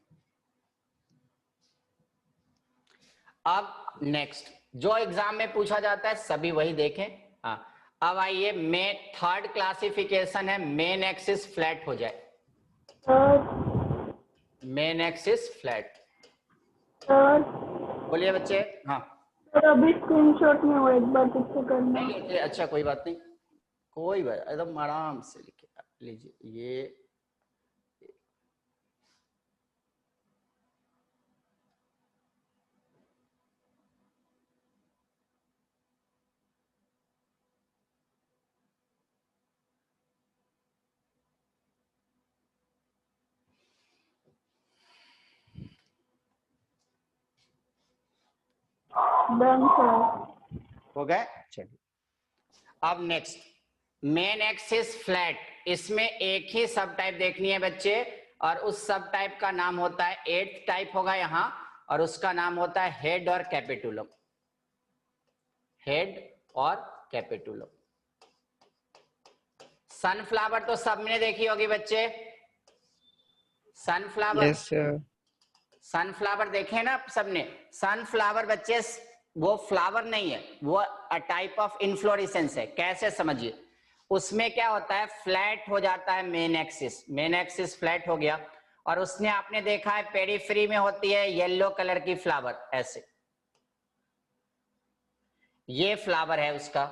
अब नेक्स्ट जो एग्जाम में पूछा जाता है सभी वही देखें। हाँ, अब आइए, में 3rd क्लासिफिकेशन है, मेन एक्सिस फ्लैट हो जाए, मेन एक्सिस फ्लैट। बोलिए बच्चे। हाँ सर अभी स्क्रीनशॉट में वो एक बार पीछे करना। नहीं लेते, अच्छा कोई बात नहीं, कोई बात, एकदम आराम से लिखे लीजिए। ये डन सर। हो गए। चलिए अब नेक्स्ट, मेन एक्सिस फ्लैट, इसमें एक ही सब टाइप देखनी है बच्चे, और उस सब टाइप का नाम होता है 8th टाइप होगा यहाँ, और उसका नाम होता है हेड और कैपिटुलम, हेड और कैपिटुलम। सनफ्लावर तो सबने देखी होगी बच्चे, सनफ्लावर, यस सर। सनफ्लावर देखे ना सबने। सनफ्लावर बच्चे वो फ्लावर नहीं है, वो अ टाइप ऑफ इन्फ्लोरेसेंस है। कैसे समझिए, उसमें क्या होता है, फ्लैट हो जाता है main axis, main axis flat हो गया, और उसने आपने देखा है पेरिफेरी में होती है येलो कलर की फ्लावर, ऐसे ये फ्लावर है उसका,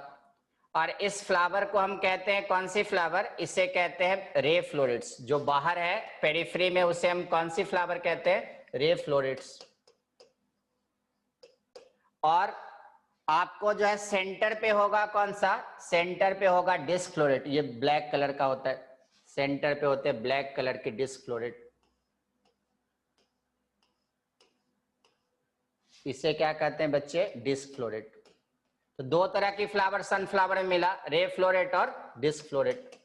और इस फ्लावर को हम कहते हैं कौन सी फ्लावर, इसे कहते हैं रे फ्लोरेट्स। जो बाहर है पेरिफेरी में उसे हम कौन सी फ्लावर कहते हैं, रे फ्लोरेट्स। और आपको जो है सेंटर पे होगा कौन सा, सेंटर पे होगा डिस्क फ्लोरेट, ये ब्लैक कलर का होता है, सेंटर पे होते हैं ब्लैक कलर के डिस्क फ्लोरेट। इसे क्या कहते हैं बच्चे? Disc floret. तो दो तरह की फ्लावर सनफ्लावर में मिला, रे फ्लोरेट और डिस्क फ्लोरेट।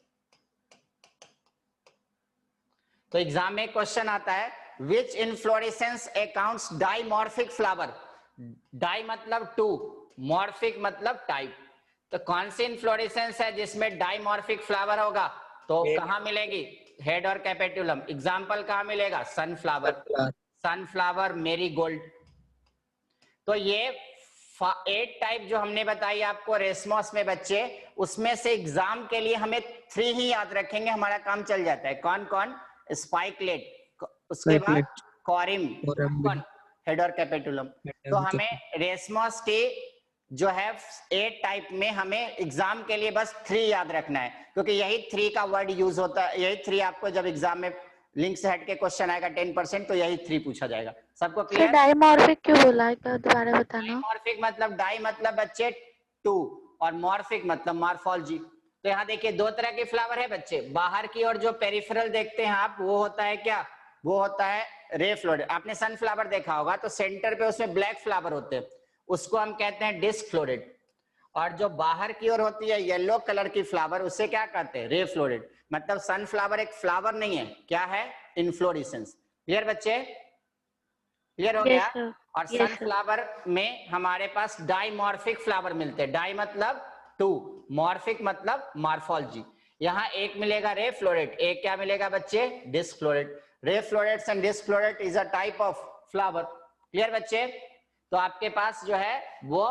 तो एग्जाम में क्वेश्चन आता है which inflorescence accounts dimorphic flower. Di मतलब टू, मॉर्फिक मतलब टाइप। तो कौन सी इनफ्लोरेसेंस है जिसमें डाइमॉर्फिक फ्लावर होगा? तो कहां मिलेगी? हेड और कैपेटुलम। एग्जाम्पल कहां मिलेगा? Sunflower, sunflower, marigold. तो ये 8 टाइप जो हमने बताई आपको रेसमॉस में बच्चे, उसमें से एग्जाम के लिए हमें 3 ही याद रखेंगे, हमारा काम चल जाता है। कौन कौन? स्पाइकलेट, उसके बाद कॉरिम, कौन? हेड और कैपेटुलम। तो हमें रेसमॉस की जो है 8 टाइप में हमें एग्जाम के लिए बस 3 याद रखना है, क्योंकि यही 3 का वर्ड यूज होता है। यही 3 आपको जब एग्जाम में लिंक से हट के क्वेश्चन आएगा 10% तो यही 3 पूछा जाएगा। सबको क्लियर? डाइमॉर्फिक क्यों बोला है, क्या दोबारा बताना? डाइमॉर्फिक मतलब डाई मतलब बच्चे 2 और मॉर्फिक मतलब मॉर्फोलॉजी। तो यहाँ देखिए 2 तरह के फ्लावर है बच्चे। बाहर की ओर जो पेरिफेरल देखते हैं आप, वो होता है क्या? वो होता है रे फ्लोरेट। आपने सनफ्लावर देखा होगा तो सेंटर पे उसमें ब्लैक फ्लावर होते हैं, उसको हम कहते हैं डिस्क फ्लोरेट। और जो बाहर की ओर होती है येलो कलर की फ्लावर, उसे क्या कहते हैं? रे फ्लोरेट। मतलब सनफ्लावर एक फ्लावर नहीं है, क्या है? इनफ्लोरेसेंस। क्लियर बच्चे? क्लियर हो गया? और सनफ्लावर में हमारे पास डाइमॉर्फिक फ्लावर मिलते हैं। डाई मतलब 2, मॉर्फिक मतलब मॉर्फोलॉजी। यहाँ एक मिलेगा रे फ्लोरेट, एक क्या मिलेगा बच्चे? Disc floret. Ray florets and disc floret is a type of flower. Clear बच्चे? तो आपके पास जो है वो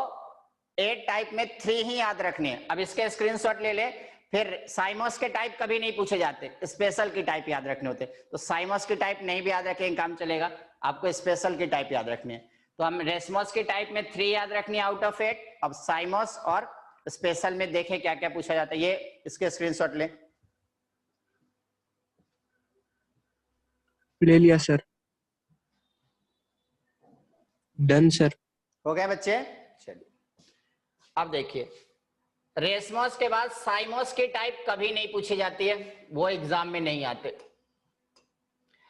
8 टाइप में 3 ही याद रखने हैं। अब इसके स्क्रीनशॉट ले ले। फिर साइमोस के टाइप कभी नहीं पूछे जाते, स्पेशल की टाइप याद रखने होते। तो साइमोस की टाइप नहीं भी याद रखेंगे काम चलेगा, आपको स्पेशल की टाइप याद रखनी है। तो हम रेसमोस की टाइप में 3 याद रखनी है आउट ऑफ 8। अब साइमोस और स्पेशल में देखें क्या क्या पूछा जाता है। ये इसके स्क्रीनशॉट ले लिया सर। Done sir. हो गया बच्चे? चलिए अब देखिए, रेसमोस के बाद साइमोस की टाइप कभी नहीं पूछी जाती है, वो एग्जाम में नहीं आते।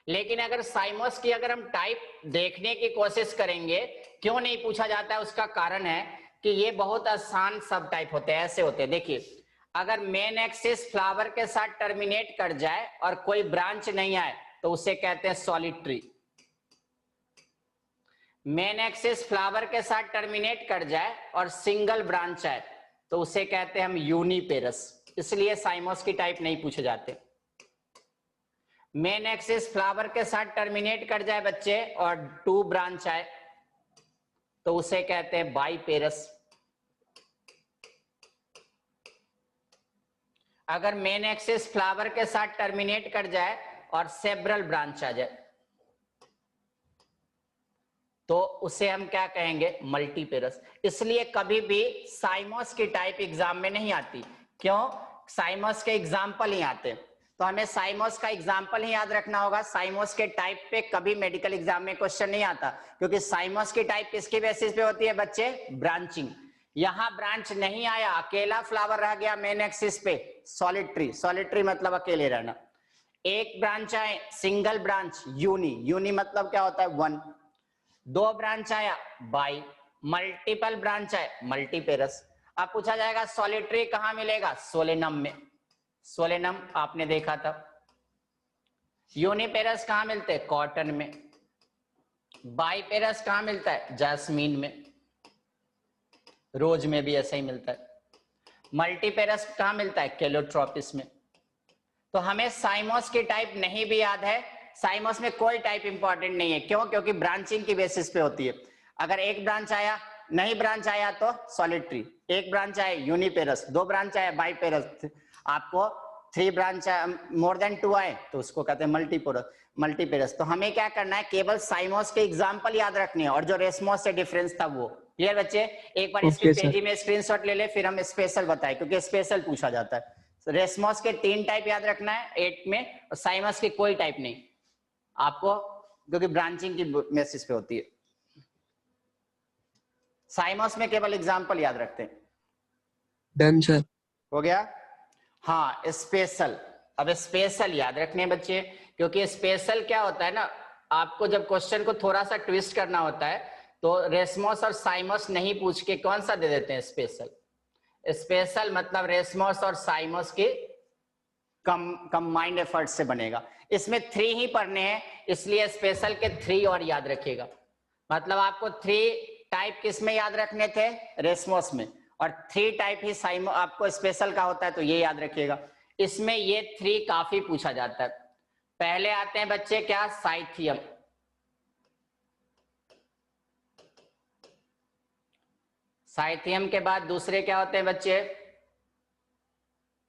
लेकिन अगर साइमोस की अगर हम टाइप देखने की कोशिश करेंगे, क्यों नहीं पूछा जाता है, उसका कारण है कि ये बहुत आसान सब टाइप होते हैं। ऐसे होते हैं, देखिए, अगर मेन एक्सिस फ्लावर के साथ टर्मिनेट कर जाए और कोई ब्रांच नहीं आए तो उसे कहते हैं solid tree. Main axis flower के साथ टर्मिनेट कर जाए और सिंगल ब्रांच आए तो उसे कहते हैं हम यूनिपेरस। इसलिए साइमोस की टाइप नहीं पूछे जाते। मेन एक्सिस फ्लावर के साथ टर्मिनेट कर जाए बच्चे और 2 ब्रांच आए तो उसे कहते हैं बाइपेरस। अगर मेन एक्सिस फ्लावर के साथ टर्मिनेट कर जाए और सेवरल ब्रांच आ जाए तो उसे हम क्या कहेंगे? मल्टीपेरस। इसलिए कभी भी साइमोस की टाइप एग्जाम में नहीं आती। क्यों? साइमोस के एग्जाम्पल ही आते। तो हमें साइमोस का एग्जाम्पल ही याद रखना होगा। साइमोस के टाइप पे कभी मेडिकल एग्जाम में क्वेश्चन नहीं आता, क्योंकि साइमोस की टाइप किसकी बेसिस पे होती है बच्चे? ब्रांचिंग। यहां ब्रांच नहीं आया, अकेला फ्लावर रह गया मेन एक्सिस पे, सॉलिड ट्री। सॉलिड ट्री मतलब अकेले रहना। एक ब्रांच आए, सिंगल ब्रांच, यूनी। यूनी मतलब क्या होता है? 1। 2 ब्रांच आया, बाई। मल्टीपल ब्रांच आए, मल्टीपेरस। अब पूछा जाएगा सॉलिड ट्री कहां मिलेगा? सोलेनम में। सोलेनम आपने देखा था। यूनिपेरस कहां मिलते हैं? कॉटन में। बाइपेरस कहां मिलता है? जैस्मीन में। रोज में भी ऐसा ही मिलता है। मल्टीपेरस कहां मिलता है? केलोट्रोपिस में। तो हमें साइमोस की टाइप नहीं भी याद है। साइमोस में कोई टाइप इंपॉर्टेंट नहीं है। क्यों? क्योंकि ब्रांचिंग की बेसिस पे होती है। अगर एक ब्रांच आया, नहीं ब्रांच आया तो सॉलिड ट्री। एक ब्रांच आया यूनिपेरस, 2 ब्रांच आया बाइपेरस, आपको 3 ब्रांच मोर देन 2 आए तो उसको कहते हैं मल्टीपेरस। तो हमें क्या करना है? केवल साइमोस के एग्जाम्पल याद रखने हैं और जो रेसमोस से डिफरेंस था वो। क्लियर बच्चे? एक बार इसकी पेजी में स्क्रीनशॉट ले ले, फिर हम स्पेशल बताए, क्योंकि स्पेशल पूछा जाता है। रेसमोस के 3 टाइप याद रखना है 8 में, और साइमस की कोई टाइप नहीं आपको, क्योंकि ब्रांचिंग की बेसिस पे होती है। साइमस में केवल एग्जाम्पल याद रखते हैं। Done sir. हो गया? हाँ, स्पेशल। अब स्पेशल याद रखने बच्चे, क्योंकि स्पेशल क्या होता है ना, आपको जब क्वेश्चन को थोड़ा सा ट्विस्ट करना होता है तो रेसमस और साइमस नहीं पूछ के कौन सा दे देते हैं, स्पेशल। स्पेशल मतलब रेसमस और साइमस के कंबाइंड एफर्ट से बनेगा। इसमें 3 ही पढ़ने हैं, इसलिए स्पेशल के 3 और याद रखिएगा। मतलब आपको 3 टाइप किस में याद रखने थे, रेसमस में, और 3 टाइप ही साइमो आपको स्पेशल का होता है, तो ये याद रखिएगा। इसमें ये 3 काफी पूछा जाता है। पहले आते हैं बच्चे क्या, साइथियम। साइथियम के बाद दूसरे क्या होते हैं बच्चे,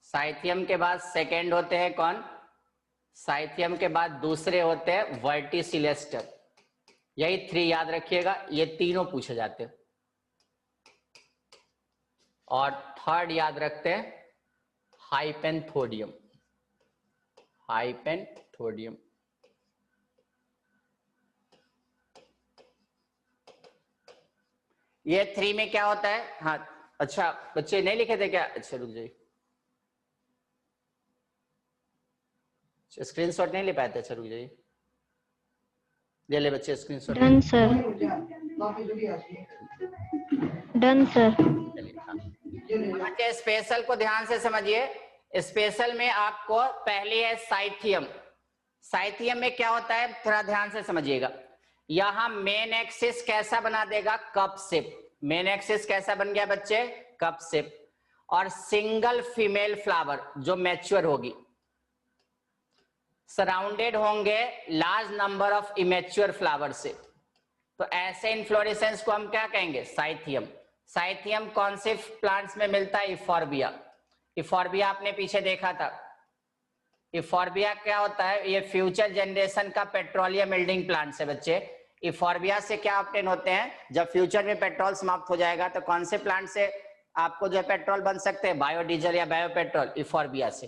साइथियम के बाद सेकेंड होते हैं कौन, साइथियम के बाद दूसरे होते हैं वर्टिसिलेस्टर। यही 3 याद रखिएगा, ये तीनों पूछे जाते हैं। और थर्ड याद रखते हैं हाइपेंथोडियम। हाइपेंथोडियम ये 3 में क्या होता है। हाँ अच्छा बच्चे नहीं लिखे थे क्या, अच्छा रुक जाइए, स्क्रीनशॉट नहीं ले पाए थे, अच्छा रुक जाइए, ले ले बच्चे screenshot. Done sir, done sir. बच्चे स्पेशल को ध्यान से समझिए। स्पेशल में आपको पहले है साइथियम। साइथियम में क्या होता है, थोड़ा ध्यान से समझिएगा। यहां मेन एक्सिस कैसा बना देगा, कप शेप। मेन एक्सिस कैसा बन गया बच्चे, कप शेप। और सिंगल फीमेल फ्लावर जो मैच्योर होगी, सराउंडेड होंगे large number of immature flower से। तो ऐसे इन्फ्लोरेसेंस को हम क्या कहेंगे, साइथियम। साइथियम कौन से प्लांट्स में मिलता है, इफॉर्बिया। इफॉर्बिया आपने पीछे देखा था। इफॉर्बिया क्या होता है, ये फ्यूचर जनरेशन का पेट्रोलियम यील्डिंग प्लांट्स है बच्चे। इफॉर्बिया से क्या ऑब्टेन होते हैं, जब फ्यूचर में पेट्रोल समाप्त हो जाएगा तो कौन से प्लांट से आपको जो है पेट्रोल बन सकते हैं, बायोडीजल या बायोपेट्रोल, इफॉर्बिया से।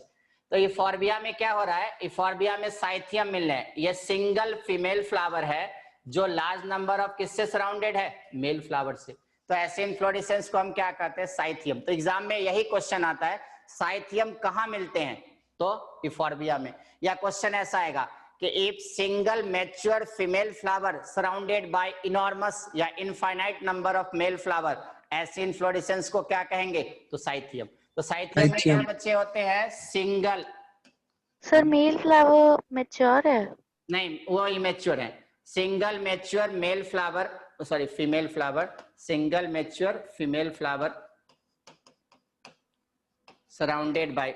तो इफॉर्बिया में क्या हो रहा है, इफॉर्बिया में साइथियम मिल रहे हैं। ये सिंगल फीमेल फ्लावर है जो लार्ज नंबर ऑफ किससे सराउंडेड है, मेल फ्लावर से। तो ऐसे इन्फ्लोरेसेंस को हम क्या कहते हैं, साइथियम। तो एग्जाम में यही क्वेश्चन आता है, साइथियम कहाँ मिलते हैं, तो इफॉर्बिया में। या क्वेश्चन ऐसा आएगा कि if single mature female flower surrounded by enormous या infinite number of male flower, ऐसे इन्फ्लोरेसेंस को क्या कहेंगे, तो साइथियम। तो साइथियम में क्या बच्चे होते हैं, single. Sir male flower mature है, नहीं वो इमेच्योर है। Single mature male flower, sorry female flower, single mature female flower surrounded bye.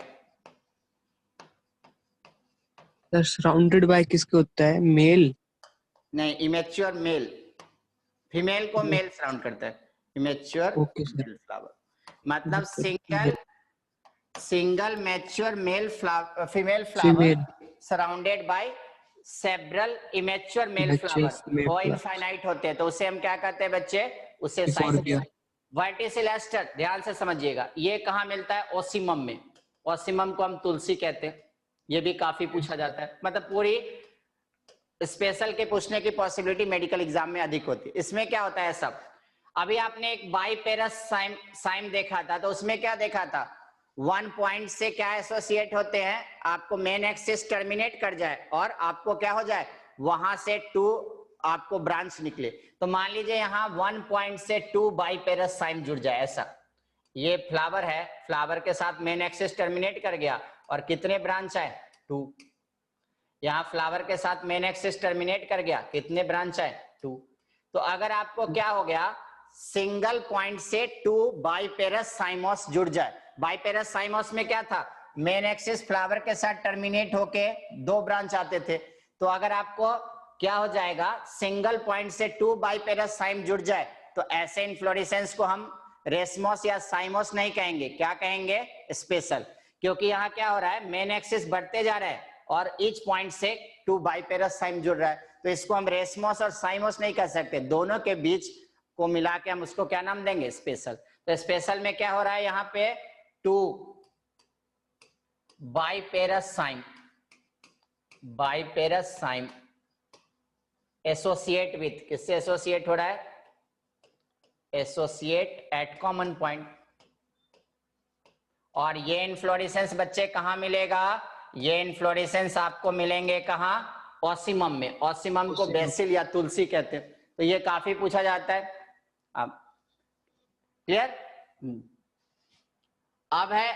Surrounded by किसके होता है, मेल? नहीं इमेच्योर मेल, फीमेल को मेल सराउंड करता है, इमेच्योर मेल फ्लावर। मतलब single mature male flower, female flower surrounded by several immature male flower. वो infinite होते हैं, तो उसे हम क्या कहते हैं बच्चे, उसे साइथियम। वर्टिसिलेस्टर ध्यान से समझिएगा, ये कहाँ मिलता है, ओसिमम में। ओसिमम को हम तुलसी कहते हैं, ये भी काफी पूछा जाता है। मतलब पूरी स्पेशल के पूछने की पॉसिबिलिटी मेडिकल एग्जाम में अधिक होती है। इसमें क्या होता है सब, अभी आपने एक बाइपेरस साइम देखा था, तो उसमें क्या देखा था, 1 पॉइंट से क्या एसोसिएट होते हैं, आपको मेन एक्सिस टर्मिनेट कर जाए और आपको क्या हो जाए, वहां से 2 आपको ब्रांच निकले। तो मान लीजिए यहाँ 1 पॉइंट से 2 बाइपेरस साइम जुड़ जाए, ऐसा। ये फ्लावर है, फ्लावर के साथ मेन एक्सिस टर्मिनेट कर गया और कितने ब्रांच आए, 2। यहाँ फ्लावर के साथ मेन एक्सिस टर्मिनेट कर गया, कितने ब्रांच आए, 2। तो अगर आपको क्या हो गया, सिंगल पॉइंट से 2 बाइपेरस साइमोस जुड़ जाए। बाइपेरस साइमोस में क्या था, मेन एक्सिस फ्लावर के साथ टर्मिनेट होके 2 ब्रांच आते थे। तो अगर आपको क्या हो जाएगा, सिंगल पॉइंट से 2 बाइपेरस साइम जुड़ जाए, तो ऐसे इन्फ्लोरेसेंस को हम रेसमोस या साइमोस नहीं कहेंगे, क्या कहेंगे, स्पेशल। क्योंकि यहाँ क्या हो रहा है, मेन एक्सिस बढ़ते जा रहा है और ईच पॉइंट से 2 बाइपेरस साइम जुड़ रहा है। तो इसको हम रेसमोस और साइमोस नहीं कह सकते, दोनों के बीच को मिला के हम उसको क्या नाम देंगे, स्पेशल। तो स्पेशल में क्या हो रहा है, यहाँ पे 2 बाइपेरस साइम एसोसिएट विथ, किससे एसोसिएट हो रहा है, एसोसिएट एट कॉमन पॉइंट। और ये इन्फ्लोरेसेंस बच्चे कहां मिलेगा, ये इन्फ्लोरेसेंस आपको मिलेंगे कहां, ओसिमम में। ओसिमम को बेसिल या तुलसी कहते हैं। तो ये काफी पूछा जाता है। अब क्लियर? अब है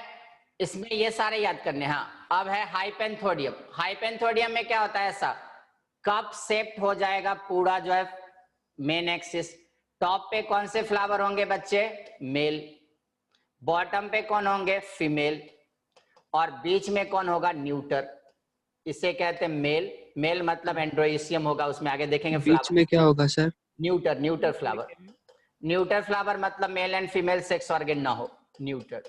इसमें ये सारे याद करने। हाँ, अब है हाइपेंथोडियम। हाइपेंथोडियम में क्या होता है, ऐसा कप शेप्ड हो जाएगा पूरा जो है मेन एक्सिस। टॉप पे कौन से फ्लावर होंगे बच्चे, मेल। बॉटम पे कौन होंगे, फीमेल। और बीच में कौन होगा, न्यूटर। इसे कहते हैं मेल। मेल मतलब एंड्रोइसियम होगा, उसमें आगे देखेंगे। बीच में क्या होगा sir? Neuter. Neuter flower. Neuter flower मतलब male and female sex organ ना हो, न्यूटर।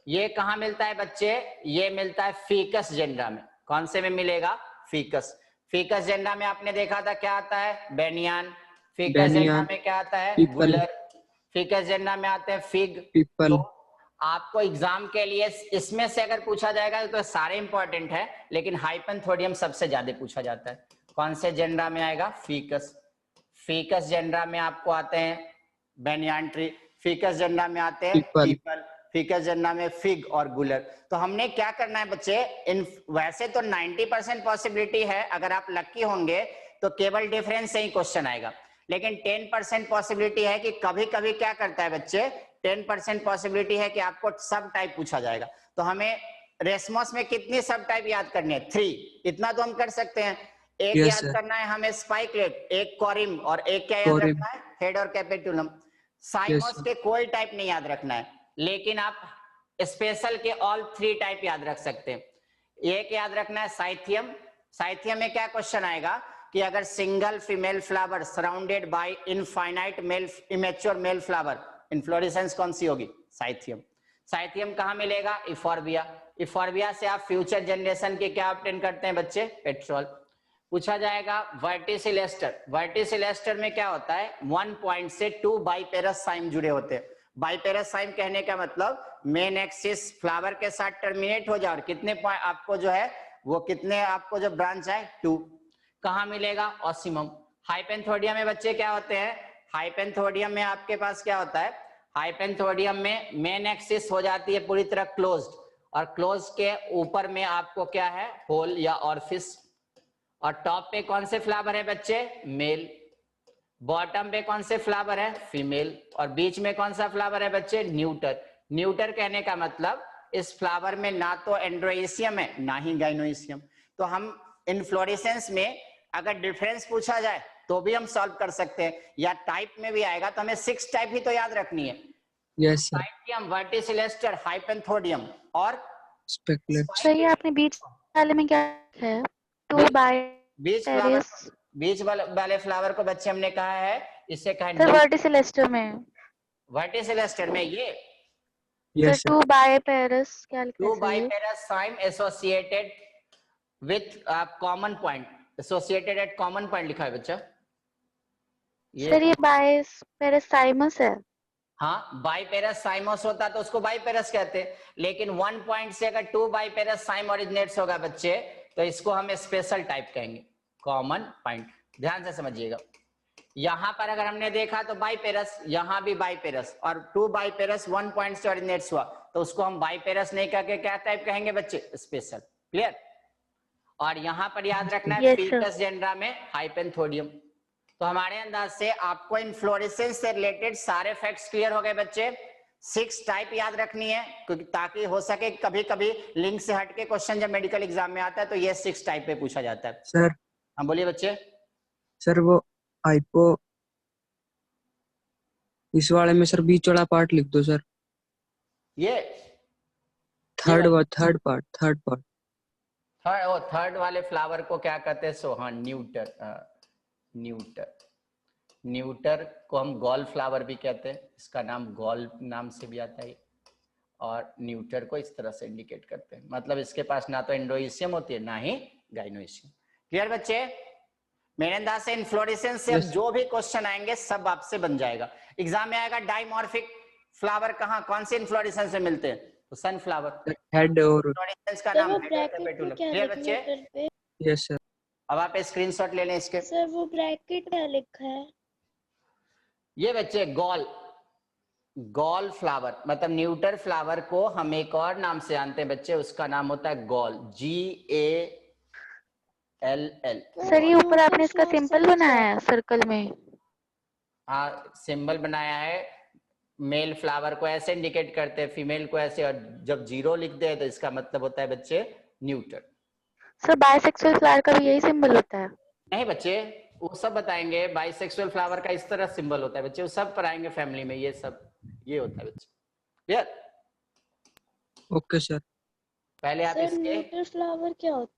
ये कहाँ मिलता है बच्चे, ये मिलता है फीकस जेंडा में। कौन से में मिलेगा, फीकस। फीकस जेंडा में आपने देखा था क्या आता है, बेनियान। फीकस जेंडा में क्या आता है, पीपल। गुलर। फीकस जेंडा में आते हैं फिग। पीपल। तो आपको एग्जाम के लिए इसमें से अगर पूछा जाएगा तो सारे इंपॉर्टेंट है, लेकिन हाइपेंथोडियम सबसे ज्यादा पूछा जाता है। कौन से जेंडा में आएगा, फीकस। फीकस जेंडा में आपको आते हैं बेनियान ट्री। फीकस जेंडा में आते हैं पीपल। फीकस जेंडा में फिग और गुलर। तो हमने क्या करना है बच्चे, इन वैसे तो 90% पॉसिबिलिटी है, अगर आप लकी होंगे तो केवल डिफरेंस से ही क्वेश्चन आएगा, लेकिन 10% पॉसिबिलिटी है कि कभी कभी क्या करता है बच्चे, 10% पॉसिबिलिटी है कि आपको सब टाइप पूछा जाएगा। तो हमें रेसमस में कितनी सब टाइप याद करनी है, 3। इतना तो हम कर सकते हैं। एक Yes, याद sir. करना है हमें स्पाइकलेट, एक कॉरिम, और एक क्या याद Corim. रखना है, हेड और कैपेटुलम। साइमस sir. के कोई टाइप नहीं याद रखना है, लेकिन आप स्पेशल के ऑल 3 टाइप याद रख सकते हैं। एक याद रखना है साइथियम। साइथियम में क्या क्वेश्चन आएगा कि अगर single female flower surrounded by infinite male immature male flower, inflorescence कौन सी होगी, साइथियम। साइथियम कहाँ मिलेगा, इफॉर्बिया। इफॉर्बिया से आप फ्यूचर जनरेशन के क्या ऑब्टेन करते हैं बच्चे, पेट्रोल। पूछा जाएगा वर्टिसिलेस्टर। वर्टिसिलेस्टर में क्या होता है, 1 पॉइंट से 2 बाइपेरस साइम जुड़े होते हैं। बाइपेरस साइम कहने का मतलब मेन एक्सिस फ्लावर के साथ टर्मिनेट हो जाए और कितने पॉइंट आपको जो है वो कितने आपको जो ब्रांच है, 2। कहाँ मिलेगा, ऑसिमम। हाइपेंथोडियम में बच्चे क्या होते हैं, हाइपेंथोडियम में आपके पास क्या होता है, हाइपेंथोडियम में मेन एक्सिस हो जाती है पूरी तरह क्लोज्ड, और क्लोज के ऊपर में आपको क्या है, होल या ऑर्फिस। और टॉप पे कौन से फ्लावर है बच्चे, मेल। बॉटम पे कौन से फ्लावर है, फीमेल। और बीच में कौन सा फ्लावर है बच्चे, न्यूटर। न्यूटर कहने का मतलब इस फ्लावर में ना तो एंड्रोइसियम है ना ही गाइनोइसियम। तो हम इनफ्लोरेसेंस में अगर डिफरेंस पूछा जाए तो भी हम सॉल्व कर सकते हैं, या टाइप में भी आएगा तो हमें 6 टाइप ही तो याद रखनी है। Yes sir. साइथियम, वर्टिसिलेस्टर, हाइपेंथोडियम और स्पेकुलेट। सही है। आपने बीच वाले में क्या है, 2 बाय बीच फ्लावर, बीच वाले फ्लावर को बच्चे हमने कहा है, इसे कहा सर वर्टिसिलेस्टर में, वर्टिसिलेस्टर में ये यस सर 2 बाय पेरस क्या लिखा है, 2 सही है? Biparous cyme associated with common point, associated at common point लिखा है बच्चा सर ये बाय पेरस साइमस है। हाँ, बाइपेरस साइमस होता तो उसको बाइपेरस कहते हैं, लेकिन 1 पॉइंट से अगर 2 बाइपेरस साइम ओरिजिनेट्स होगा बच्चे तो इसको हम स्पेशल टाइप कहेंगे, कॉमन पॉइंट। ध्यान से समझिएगा, यहां पर अगर हमने देखा तो बाइपेरस, यहां भी बाइपेरस, और 2 बाइपेरस 1 पॉइंट से ओरिजिनेट्स हुआ तो उसको हम बाइपेरस नहीं करके क्या टाइप कहेंगे बच्चे, स्पेशल। क्लियर? और यहां पर याद रखना है Yes, sir. फीकस जेंडा में हाइपेंथोडियम। तो हमारे अंदाज से आपको इन्फ्लोरेसेंस से रिलेटेड सारे फैक्ट्स क्लियर हो गए बच्चे। 6 टाइप याद रखनी है, क्योंकि ताकि हो सके कभी कभी लिंक से हटके क्वेश्चन जब मेडिकल एग्जाम में आता है तो ये 6 टाइप पे पूछा जाता है। सर। हाँ बोलिए बच्चे। सर वो हाइपो, इस वाले में सर बीच वाला पार्ट लिख दो सर। ये थर्ड पार्ट। थर्ड वाले फ्लावर को क्या कहते हैं, सो हाँ न्यूटर। न्यूटर, न्यूटर को हम गॉल फ्लावर भी कहते हैं, इसका नाम गॉल नाम से भी आता है, और न्यूटर को इस तरह से इंडिकेट करते हैं, मतलब इसके पास ना तो एंड्रोइसियम होती है ना ही गाइनोइसियम। क्लियर बच्चे? मेरे अंदाज से इन्फ्लोरेसेंस से अब जो भी क्वेश्चन आएंगे सब आपसे बन जाएगा। एग्जाम में आएगा डाइमॉर्फिक फ्लावर कहाँ, कौन से इन्फ्लोरेसेंस में मिलते हैं, तो सनफ्लावर। हेड और इन्फ्लोरेसेंस का नाम है कैपेटुलम। क्लियर बच्चे? Yes sir. अब आप स्क्रीनशॉट ले लें इसके। सर वो ब्रैकेट में लिखा है, ये बच्चे गॉल, गॉल फ्लावर मतलब न्यूटर फ्लावर को हम एक और नाम से जानते हैं बच्चे, उसका नाम होता है गॉल, GAL LL। सर ये ऊपर आपने इसका सिंपल बनाया है सर्कल में। हाँ सिंबल बनाया है, मेल फ्लावर को ऐसे इंडिकेट करते हैं, फीमेल को ऐसे, और जब 0 लिखते हैं तो इसका मतलब होता है बच्चे न्यूटर। सर बाइसेक्सुअल फ्लावर का भी यही सिंबल होता है? नहीं बच्चे, वो सब बताएंगे। बाइसेक्सुअल फ्लावर का इस तरह सिंबल होता है बच्चे, वो सब पढ़ाएंगे फैमिली में, ये सब ये होता है बच्चे। क्लियर? Okay sir. पहले आप सर इसके न्यूट्रल फ्लावर क्या होता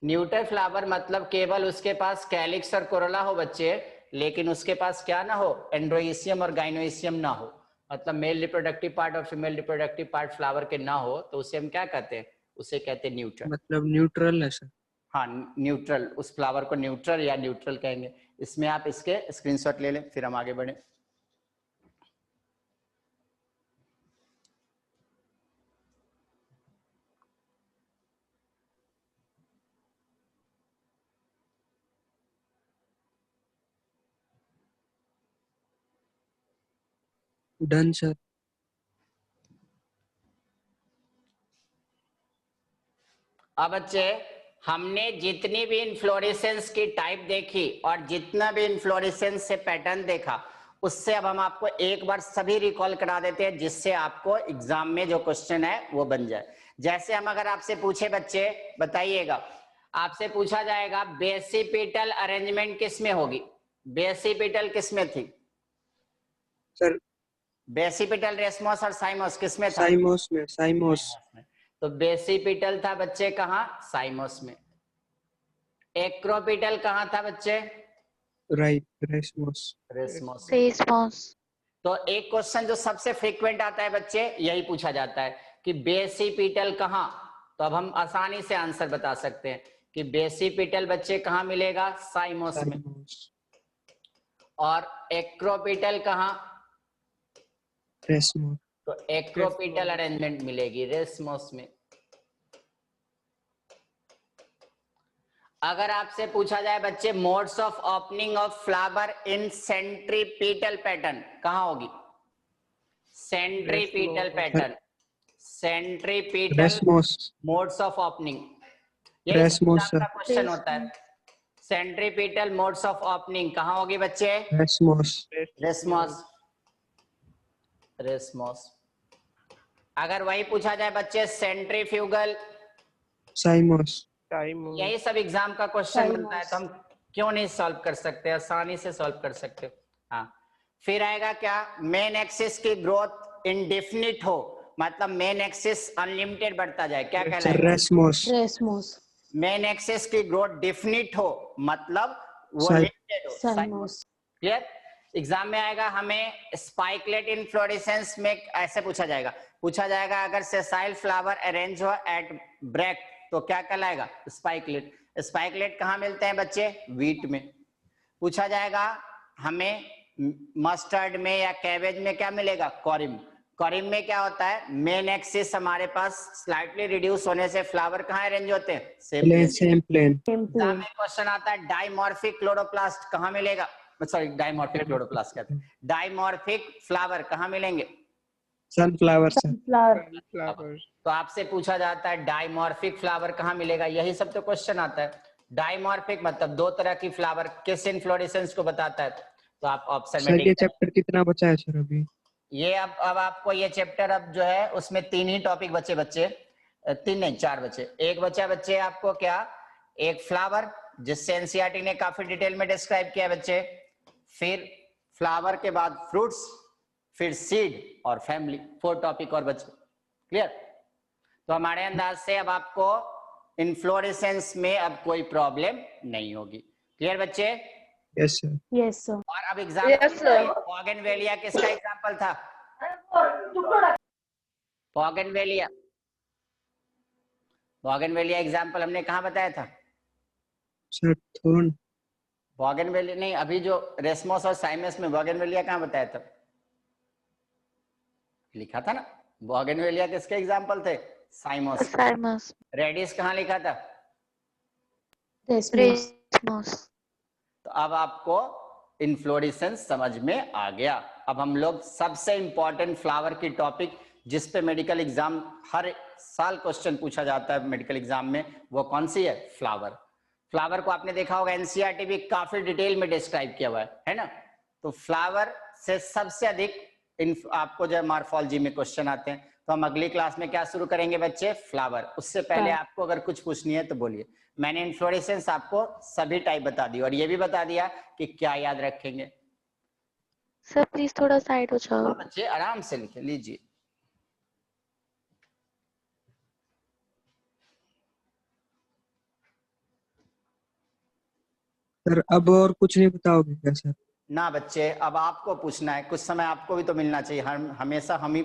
न्यूटर फ्लावर मतलब केवल उसके पास कैलिक्स और कोरोला हो बच्चे, लेकिन उसके पास क्या ना हो, एंड्रोइसियम और गाइनोइसियम ना हो, मतलब मेल रिप्रोडक्टिव पार्ट और फीमेल रिप्रोडक्टिव पार्ट फ्लावर के ना हो, तो उसे हम क्या कहते हैं? उसे कहते हैं न्यूट्रल। मतलब न्यूट्रल है सर। हाँ न्यूट्रल, उस फ्लावर को न्यूट्रल या न्यूट्रल कहेंगे। इसमें आप इसके स्क्रीनशॉट ले लें, फिर हम आगे बढ़े। Done sir. अब बच्चे हमने जितनी भी इन्फ्लोरेसेंस की टाइप देखी और जितना भी इन्फ्लोरेसेंस से पैटर्न देखा, उससे अब हम आपको एक बार सभी रिकॉल करा देते हैं, जिससे आपको एग्जाम में जो क्वेश्चन है वो बन जाए। जैसे हम अगर आपसे पूछे बच्चे, बताइएगा, आपसे पूछा जाएगा बेसिपिटल अरेंजमेंट किस में होगी? बेसिपिटल किस में थी सर बेसिपिटल? रेसमस और साइमस किस में था? साइमोस में। साइमोस। तो बेसिपिटल था बच्चे कहाँ? साइमस में। एक्रोपिटल कहाँ था बच्चे? Right, racemose. रेसमस। सेस्मोस। तो एक क्वेश्चन जो सबसे फ्रीक्वेंट आता है बच्चे, यही पूछा जाता है कि बेसिपिटल कहाँ। तो अब हम आसानी से आंसर बता सकते हैं कि बेसिपिटल बच्चे कहाँ मिलेगा? साइमस में। और एक्रोपिटल कहाँ? रेसमोस। तो एक्रोपिटल अरेंजमेंट मिलेगी रेसमस में। अगर आपसे पूछा जाए बच्चे modes of opening of flower in centripetal pattern, कहाँ होगी? Centripetal pattern, centripetal racemose. Modes of opening, ये रेसमोस का क्वेश्चन होता है। सेंट्रीपीटल मोड्स ऑफ ओपनिंग कहाँ होगी बच्चे? रेसमोस। रेसमस। रेसमस। अगर वही पूछा जाए बच्चे सेंट्रीफ्यूगल, साइमोस। यही सब एग्जाम का क्वेश्चन बनता है, तो हम क्यों नहीं सॉल्व कर सकते? आसानी से सॉल्व कर सकते। हाँ फिर आएगा क्या? मेन एक्सिस की ग्रोथ इंडेफिनिट हो, मतलब मेन एक्सिस अनलिमिटेड बढ़ता जाए, क्या कहलाएगा? रेसमोस। मेन एक्सिस की ग्रोथ डेफिनिट हो, मतलब वो साइ- लिमिटेड हो, साइमोस। क्लियर? एग्जाम में आएगा हमें स्पाइकलेट इन्फ्लोरेसेंस में ऐसे पूछा जाएगा अगर सेसाइल फ्लावर अरेंज हो एट ब्रेक तो क्या कहलाएगा? स्पाइकलेट। स्पाइकलेट कहाँ मिलते हैं बच्चे? वीट में। पूछा जाएगा हमें मस्टर्ड में या कैबेज में क्या मिलेगा? कॉरिम। कॉरिम में क्या होता है? मेन एक्सिस हमारे पास स्लाइटली रिड्यूस होने से फ्लावर कहाँ अरेंज होते हैं? Same plane. एग्जाम में क्वेश्चन आता है डाइमॉर्फिक क्लोरोप्लास्ट कहाँ मिलेगा? सॉरी डाइमॉर्फिक क्लोरोप्लास्ट कहते हैं, डाइमॉर्फिक फ्लावर कहाँ मिलेंगे? सनफ्लावर। तो आपसे पूछा जाता है डाइमॉर्फिक फ्लावर कहाँ मिलेगा, यही सब तो क्वेश्चन आता है। डाइमॉर्फिक मतलब दो तरह की फ्लावर, किस इन्फ्लोरेसेंस को बताता है? तो आप ऑप्शन में सर ये चैप्टर कितना बचा है सर अभी? ये अब आपको ये चैप्टर अब जो है उसमें 3 ही टॉपिक बचे बच्चे, 3 नहीं 4 बचे। एक बचा बच्चे आपको क्या? एक फ्लावर, जिससे एनसीईआरटी ने काफी डिटेल में डिस्क्राइब किया बच्चे। फिर फ्लावर के बाद फ्रूट्स, फिर सीड और फैमिली, 4 टॉपिक और बचे। क्लियर? तो हमारे अंदाज से अब आपको इन्फ्लोरेसेंस में अब कोई प्रॉब्लम नहीं होगी। क्लियर बच्चे? Yes sir. और अब एग्जाम बॉगनवेलिया किसका एग्जाम्पल था? बॉगनवेलिया। बॉगनवेलिया एग्जाम्पल हमने कहाँ बताया था? Sir Thorne. बॉगनवेलिया नहीं, अभी जो रेसमस और साइमस में बॉगनवेलिया कहाँ बताया था? लिखा था ना, बॉगनवेलिया किसके एग्जाम्पल थे? साइमस। साइमस। रेडिस कहाँ लिखा था? रेसमस। तो अब आपको इन्फ्लोरेसेंस समझ में आ गया। अब हम लोग सबसे इंपॉर्टेंट फ्लावर की टॉपिक, जिस पे मेडिकल एग्जाम हर साल क्वेश्चन पूछा जाता है मेडिकल एग्जाम में, वो कौन सी है? फ्लावर। फ्लावर को आपने देखा होगा एनसीईआरटी भी काफी डिटेल में डिस्क्राइब किया हुआ है ना। तो फ्लावर से सबसे अधिक आपको जो मॉर्फोलॉजी में क्वेश्चन आते हैं। तो हम अगली क्लास में क्या शुरू करेंगे बच्चे, फ्लावर। उससे पहले आपको अगर कुछ पूछनी है तो बोलिए। मैंने इन्फ्लोरेसेंस आपको सभी टाइप बता दी और ये भी बता दिया कि क्या याद रखेंगे। सर प्लीज थोड़ा साइड हो जाओ। बच्चे आराम से लिखे लीजिए। सर अब और कुछ नहीं बताओगे क्या सर? ना बच्चे, अब आपको पूछना है, कुछ समय आपको भी तो मिलना चाहिए। हमेशा हम ही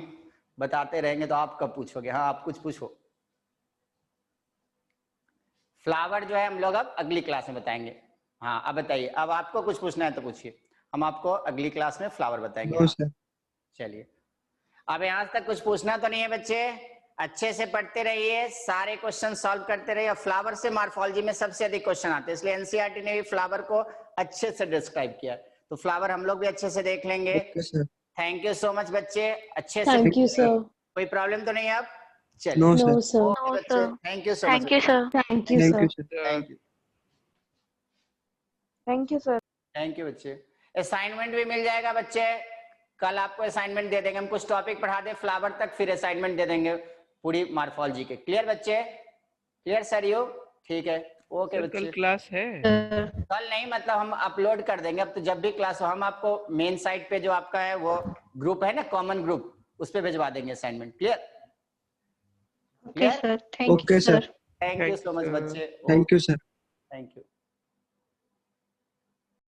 बताते रहेंगे तो आप कब पूछोगे। हाँ आप कुछ पूछो। फ्लावर जो है हम लोग अब अगली क्लास में बताएंगे। हाँ अब बताइए, अब आपको कुछ पूछना है तो पूछिए, हम आपको अगली क्लास में फ्लावर बताएंगे। No sir. चलिए, अब यहाँ तक कुछ पूछना तो नहीं है बच्चे। अच्छे से पढ़ते रहिए, सारे क्वेश्चन सॉल्व करते रहिए। फ्लावर से मॉर्फोलॉजी में सबसे अधिक क्वेश्चन आते हैं, इसलिए एनसीईआरटी ने भी फ्लावर को अच्छे से डिस्क्राइब किया। तो फ्लावर हम लोग भी अच्छे से देख लेंगे। Okay sir. Thank you so much बच्चे, अच्छे से। Thank you sir. कोई प्रॉब्लम तो नहीं है अब? चलिए no sir. No sir. Okay बच्चे, thank you so much. Thank you sir. Thank you thank sir. You sir. Thank you. Thank you sir. Thank you बच्चे। असाइनमेंट भी मिल जाएगा बच्चे, कल आपको असाइनमेंट दे देंगे। हम कुछ टॉपिक पढ़ा दे फ्लावर तक, फिर असाइनमेंट दे देंगे पूरी मॉर्फोलॉजी के। क्लियर बच्चे? Clear sir you? ठीक है, ओके सर कल बच्चे। क्लास है? कल नहीं, मतलब हम अपलोड कर देंगे। अब तो जब भी क्लास हो हम आपको मेन साइट पे जो आपका है वो ग्रुप है ना, कॉमन ग्रुप, उस पे भिजवा देंगे assignment. Clear? Okay sir, thank okay you sir. Sir. Thank you so much Thank you, बच्चे। Thank you sir. Thank you.